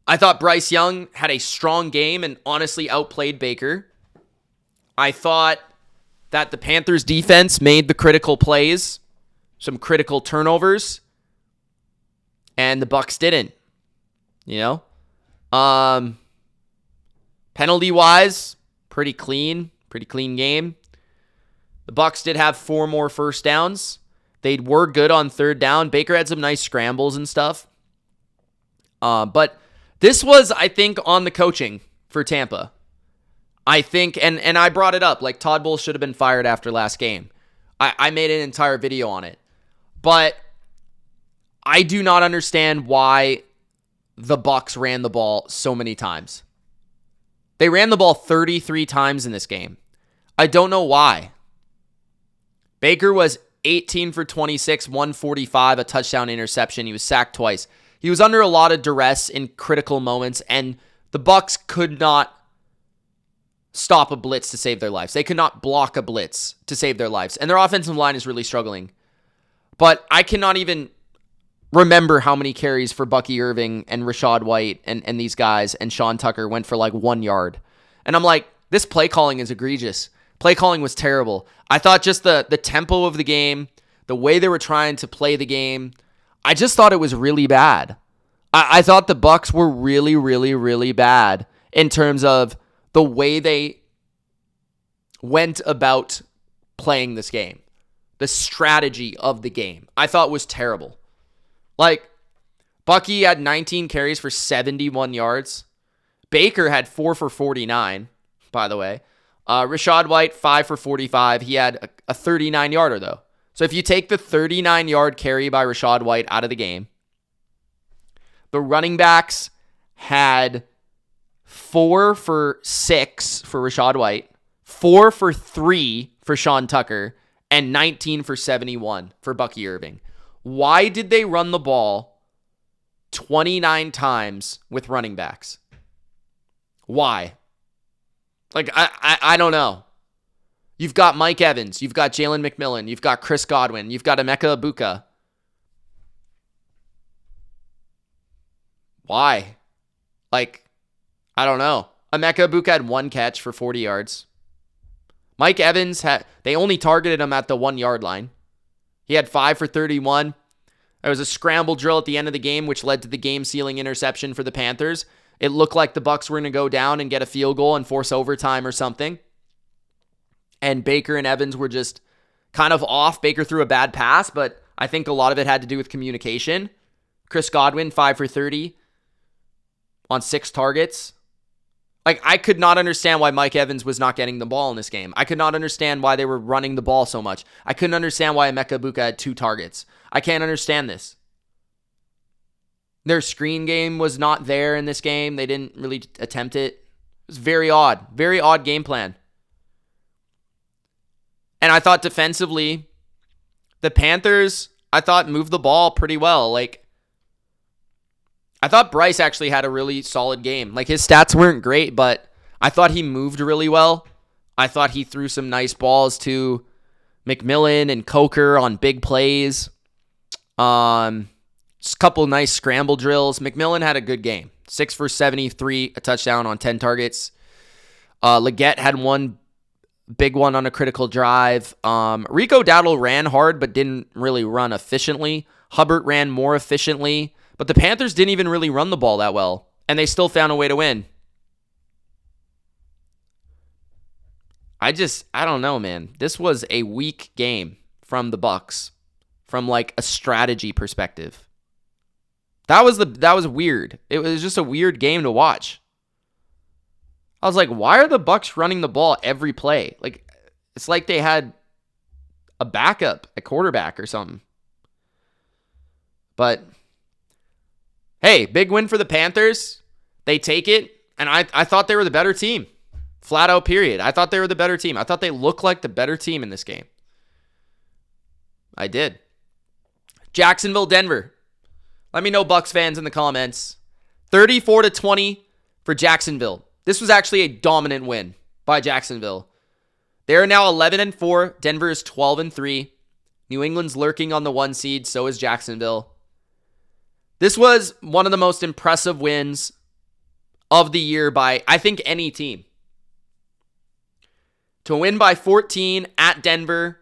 I thought Bryce Young had a strong game and honestly outplayed Baker. I thought that the Panthers defense made the critical plays, some critical turnovers, and the Bucs didn't. Penalty-wise, pretty clean game. The Bucs did have 4 more first downs. They were good on third down. Baker had some nice scrambles and stuff. But this was, I think, on the coaching for Tampa. I think, and I brought it up, like Todd Bowles should have been fired after last game. I made an entire video on it. But I do not understand why the Bucs ran the ball so many times. They ran the ball 33 times in this game. I don't know why. Baker was 18 for 26, 145, a touchdown interception. He was sacked twice. He was under a lot of duress in critical moments, and the Bucs could not stop a blitz to save their lives. They could not block a blitz to save their lives. And their offensive line is really struggling. But I cannot even remember how many carries for Bucky Irving and Rashad White and these guys and Sean Tucker went for like 1 yard. And I'm like, this play calling is egregious. Play calling was terrible. I thought just the tempo of the game, the way they were trying to play the game, I just thought it was really bad. I thought the Bucs were really, really, really bad in terms of the way they went about playing this game. The strategy of the game, I thought was terrible. Like, Bucky had 19 carries for 71 yards. Baker had 4 for 49, by the way. Rachaad White, 5 for 45. He had a 39-yarder, though. So if you take the 39-yard carry by Rachaad White out of the game, the running backs had 4 for 6 for Rachaad White, 4 for 3 for Sean Tucker, and 19 for 71 for Bucky Irving. Why did they run the ball 29 times with running backs? Why? Like, I don't know. You've got Mike Evans. You've got Jalen McMillan. You've got Chris Godwin. You've got Emeka Egbuka. Why? Like, I don't know. Emeka Egbuka had 1 catch for 40 yards. Mike Evans, they only targeted him at the 1-yard line. He had 5 for 31. There was a scramble drill at the end of the game, which led to the game-sealing interception for the Panthers. It looked like the Bucs were going to go down and get a field goal and force overtime or something. And Baker and Evans were just kind of off. Baker threw a bad pass, but I think a lot of it had to do with communication. Chris Godwin, 5 for 30 on 6 targets. Like, I could not understand why Mike Evans was not getting the ball in this game. I could not understand why they were running the ball so much. I couldn't understand why Emeka Egbuka had 2 targets. I can't understand this. Their screen game was not there in this game. They didn't really attempt it. It was very odd game plan. And I thought defensively, the Panthers, I thought moved the ball pretty well. Like, I thought Bryce actually had a really solid game. Like, his stats weren't great, but I thought he moved really well. I thought he threw some nice balls to McMillan and Coker on big plays. Just a couple nice scramble drills. McMillan had a good game. 6 for 73, a touchdown on 10 targets. Leggett had 1 big one on a critical drive. Rico Dowdle ran hard but didn't really run efficiently. Hubbard ran more efficiently. But the Panthers didn't even really run the ball that well. And they still found a way to win. I don't know, man. This was a weak game from the Bucs. From like a strategy perspective. That was weird. It was just a weird game to watch. I was like, why are the Bucs running the ball every play? Like, it's like they had a backup at quarterback or something. But hey, big win for the Panthers. They take it, and I thought they were the better team. Flat out, period. I thought they were the better team. I thought they looked like the better team in this game. I did. Jacksonville, Denver. Let me know, Bucs fans, in the comments. 34-20 for Jacksonville. This was actually a dominant win by Jacksonville. They are now 11-4. Denver is 12-3. New England's lurking on the 1 seed. So is Jacksonville. This was one of the most impressive wins of the year by, I think, any team. To win by 14 at Denver,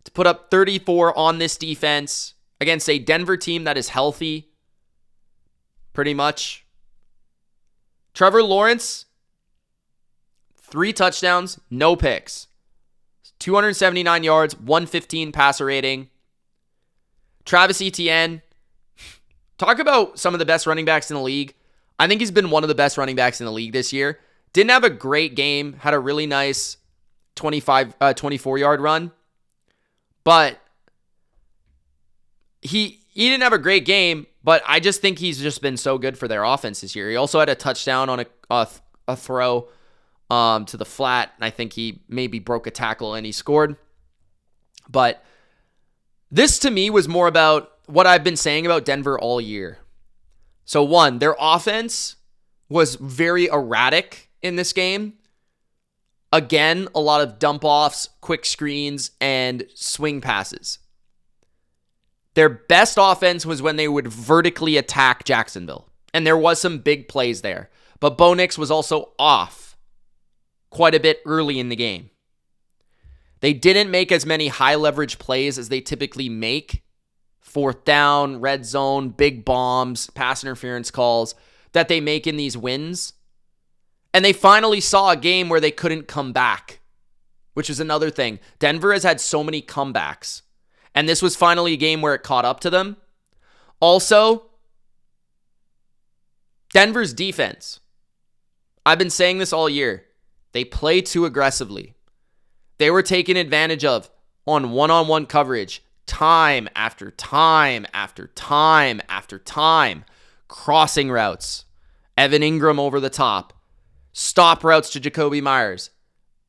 to put up 34 on this defense against a Denver team that is healthy, pretty much. Trevor Lawrence, 3 touchdowns, no picks. 279 yards, 115 passer rating. Travis Etienne, talk about some of the best running backs in the league. I think he's been one of the best running backs in the league this year. Didn't have a great game, had a really nice 24-yard run. But he didn't have a great game, but I just think he's just been so good for their offense this year. He also had a touchdown on a throw to the flat, and I think he maybe broke a tackle and he scored. But this to me was more about what I've been saying about Denver all year. So 1, their offense was very erratic in this game. Again, a lot of dump-offs, quick screens, and swing passes. Their best offense was when they would vertically attack Jacksonville. And there was some big plays there. But Bo Nix was also off. quite a bit early in the game. They didn't make as many high leverage plays as they typically make. Fourth down, red zone, big bombs, pass interference calls that they make in these wins. And they finally saw a game where they couldn't come back, which is another thing. Denver has had so many comebacks, and this was finally a game where it caught up to them. Also, Denver's defense. I've been saying this all year. They play too aggressively. They were taken advantage of on one-on-one coverage time after time after time after time. Crossing routes. Evan Ingram over the top. Stop routes to Jacoby Myers.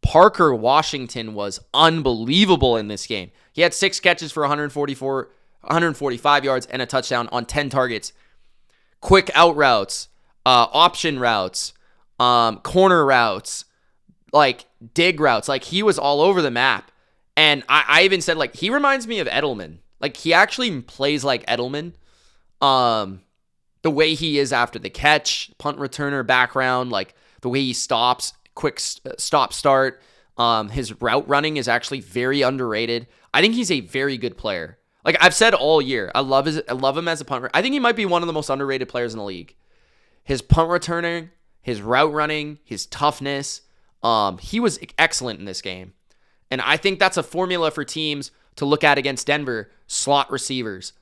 Parker Washington was unbelievable in this game. He had 6 catches for 145 yards and a touchdown on 10 targets. Quick out routes, option routes, corner routes, like dig routes. Like, he was all over the map. And I even said, like, he reminds me of Edelman. Like, he actually plays like Edelman. The way he is after the catch, punt returner background, like the way he stops, quick stop-start. His route running is actually very underrated. I think he's a very good player. Like I've said all year, I love him as a punt. I think he might be one of the most underrated players in the league. His punt returning, his route running, his toughness. He was excellent in this game. And I think that's a formula for teams to look at against Denver. Slot receivers,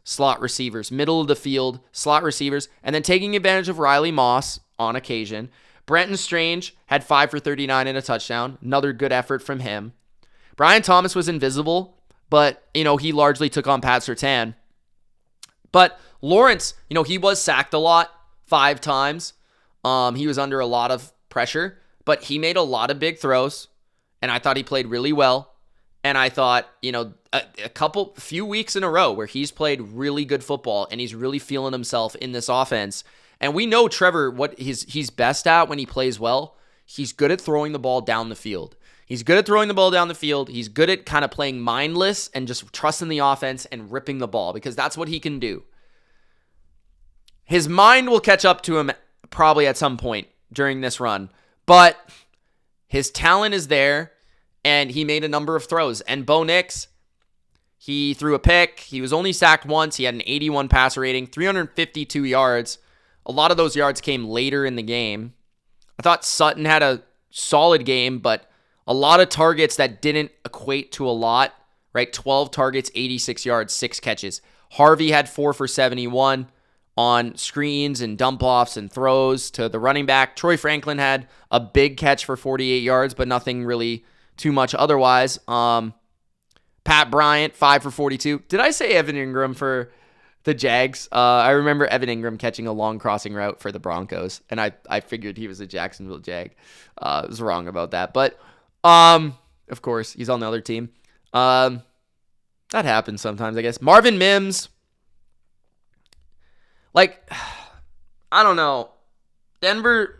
middle of the field, slot receivers, and then taking advantage of Riley Moss on occasion. Brenton Strange had 5 for 39 and a touchdown. Another good effort from him. Brian Thomas was invisible, but, he largely took on Pat Surtain. But Lawrence, he was sacked a lot, 5 times. He was under a lot of pressure, but he made a lot of big throws, and I thought he played really well. And I thought, a few weeks in a row where he's played really good football and he's really feeling himself in this offense. And we know Trevor, what he's best at when he plays well. He's good at throwing the ball down the field. He's good at kind of playing mindless and just trusting the offense and ripping the ball because that's what he can do. His mind will catch up to him probably at some point during this run, but his talent is there. And he made a number of throws. And Bo Nix, he threw a pick. He was only sacked once. He had an 81 passer rating, 352 yards. A lot of those yards came later in the game. I thought Sutton had a solid game, but a lot of targets that didn't equate to a lot, right? 12 targets, 86 yards, 6 catches. Harvey had 4 for 71 on screens and dump offs and throws to the running back. Troy Franklin had a big catch for 48 yards, but nothing really too much otherwise. Pat Bryant, 5 for 42. Did I say Evan Ingram for the Jags? I remember Evan Ingram catching a long crossing route for the Broncos, and I figured he was a Jacksonville Jag. I was wrong about that, but of course, he's on the other team. That happens sometimes, I guess. Marvin Mims, like, I don't know. Denver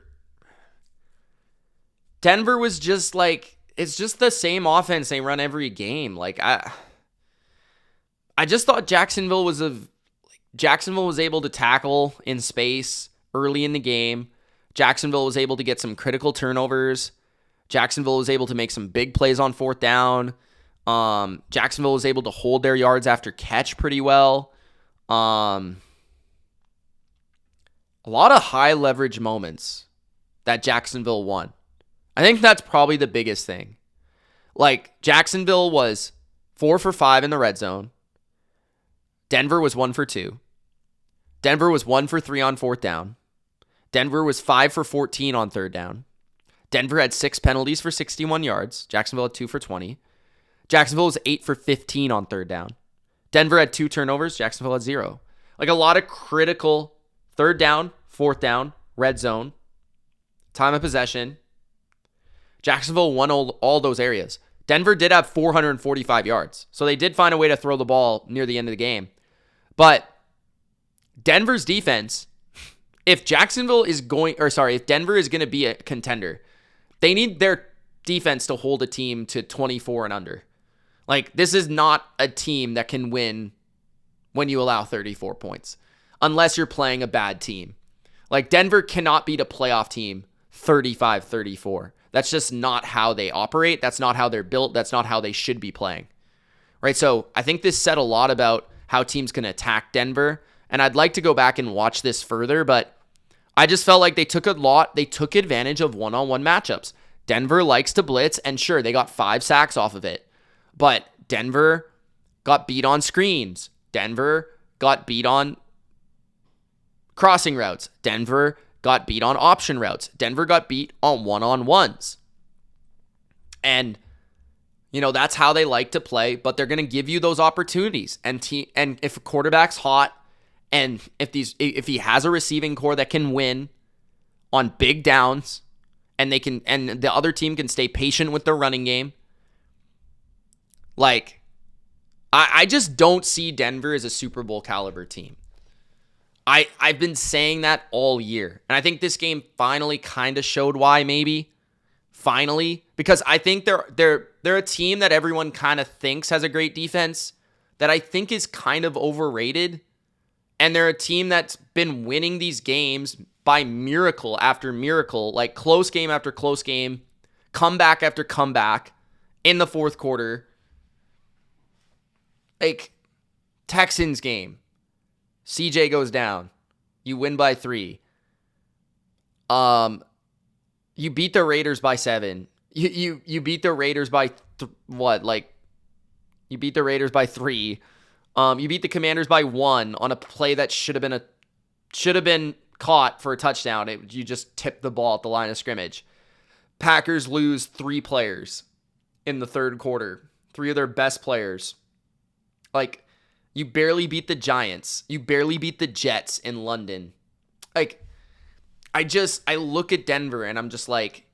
was just like, it's just the same offense they run every game. Like, I just thought Jacksonville was able to tackle in space early in the game. Jacksonville was able to get some critical turnovers. Jacksonville was able to make some big plays on 4th down. Jacksonville was able to hold their yards after catch pretty well. A lot of high leverage moments that Jacksonville won. I think that's probably the biggest thing. Like, Jacksonville was 4 for 5 in the red zone. Denver was 1 for 2. Denver was 1 for 3 on 4th down. Denver was 5 for 14 on 3rd down. Denver had 6 penalties for 61 yards. Jacksonville had 2 for 20. Jacksonville was 8 for 15 on 3rd down. Denver had 2 turnovers. Jacksonville had 0. Like, a lot of critical 3rd down, 4th down, red zone, time of possession. Jacksonville won all those areas. Denver did have 445 yards, so they did find a way to throw the ball near the end of the game. But Denver's defense, if Denver is going to be a contender, they need their defense to hold a team to 24 and under. Like, this is not a team that can win when you allow 34 points, unless you're playing a bad team. Like, Denver cannot beat a playoff team 35-34. That's just not how they operate. That's not how they're built. That's not how they should be playing. Right? So I think this said a lot about how teams can attack Denver. And I'd like to go back and watch this further, but I just felt like they took advantage of one-on-one matchups. Denver likes to blitz, and sure, they got 5 sacks off of it. But Denver got beat on screens. Denver got beat on crossing routes. Denver got beat on option routes. Denver got beat on one-on-ones. And, that's how they like to play, but they're going to give you those opportunities. And if a quarterback's hot, and if he has a receiving core that can win on big downs, and the other team can stay patient with their running game, like, I just don't see Denver as a Super Bowl caliber team. I've been saying that all year. And I think this game finally kind of showed why, maybe. Finally. Because I think they're a team that everyone kind of thinks has a great defense that I think is kind of overrated. And they're a team that's been winning these games by miracle after miracle, like close game after close game, comeback after comeback in the fourth quarter. Like, Texans game. CJ goes down. You win by 3. You beat the Raiders by 7. You beat the Raiders by you beat the Raiders by 3. You beat the Commanders by 1 on a play that should have been caught for a touchdown. You just tipped the ball at the line of scrimmage. Packers lose 3 players in the third quarter. 3 of their best players. Like, you barely beat the Giants. You barely beat the Jets in London. Like, I look at Denver and I'm just like,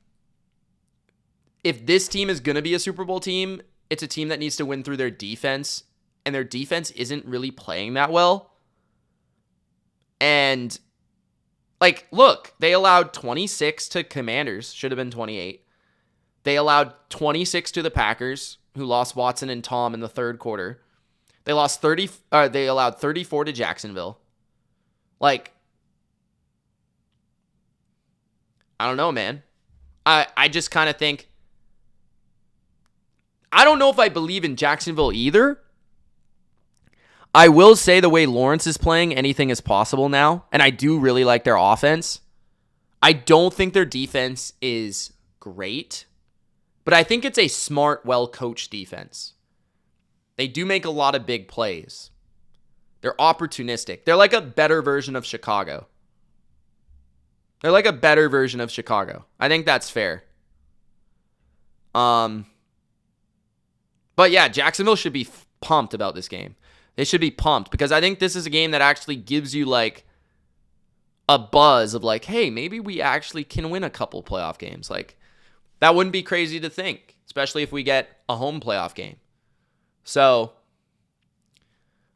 if this team is going to be a Super Bowl team, it's a team that needs to win through their defense. And their defense isn't really playing that well. And, like, look, they allowed 26 to Commanders. Should have been 28. They allowed 26 to the Packers, who lost Watson and Tom in the third quarter. They allowed 34 to Jacksonville. Like, I don't know, man. I just kind of think, I don't know if I believe in Jacksonville either. I will say the way Lawrence is playing, anything is possible now. And I do really like their offense. I don't think their defense is great. But I think it's a smart, well-coached defense. They do make a lot of big plays. They're opportunistic. They're like a better version of Chicago. I think that's fair. But yeah, Jacksonville should be pumped about this game. They should be pumped because I think this is a game that actually gives you like a buzz of like, hey, maybe we actually can win a couple playoff games. Like, that wouldn't be crazy to think, especially if we get a home playoff game. So,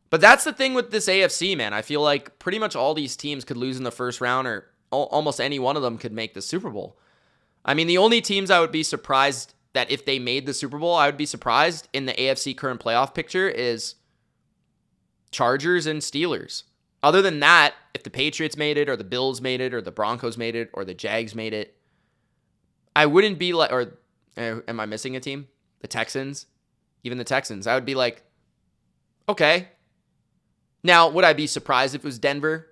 but that's the thing with this AFC, man. I feel like pretty much all these teams could lose in the first round, or almost any one of them could make the Super Bowl. I mean, the only teams I would be surprised that if they made the Super Bowl, I would be surprised in the AFC current playoff picture is Chargers and Steelers. Other than that, if the Patriots made it, or the Bills made it, or the Broncos made it, or the Jags made it, I wouldn't be like, or am I missing a team? The Texans? Even the Texans. I would be like, okay. Now, would I be surprised if it was Denver?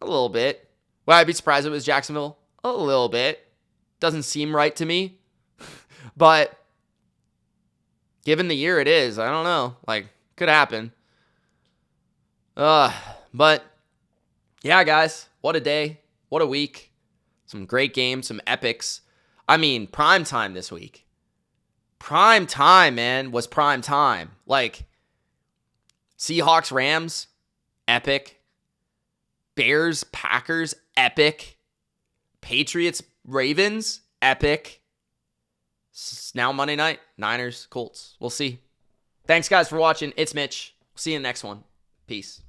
A little bit. Would I be surprised if it was Jacksonville? A little bit. Doesn't seem right to me. But given the year it is, I don't know. Like, could happen. But yeah, guys, what a day. What a week. Some great games, some epics. I mean, prime time this week. Prime time, man, was prime time. Like, Seahawks, Rams, epic. Bears, Packers, epic. Patriots, Ravens, epic. Now Monday night, Niners, Colts. We'll see. Thanks, guys, for watching. It's Mitch. See you in the next one. Peace.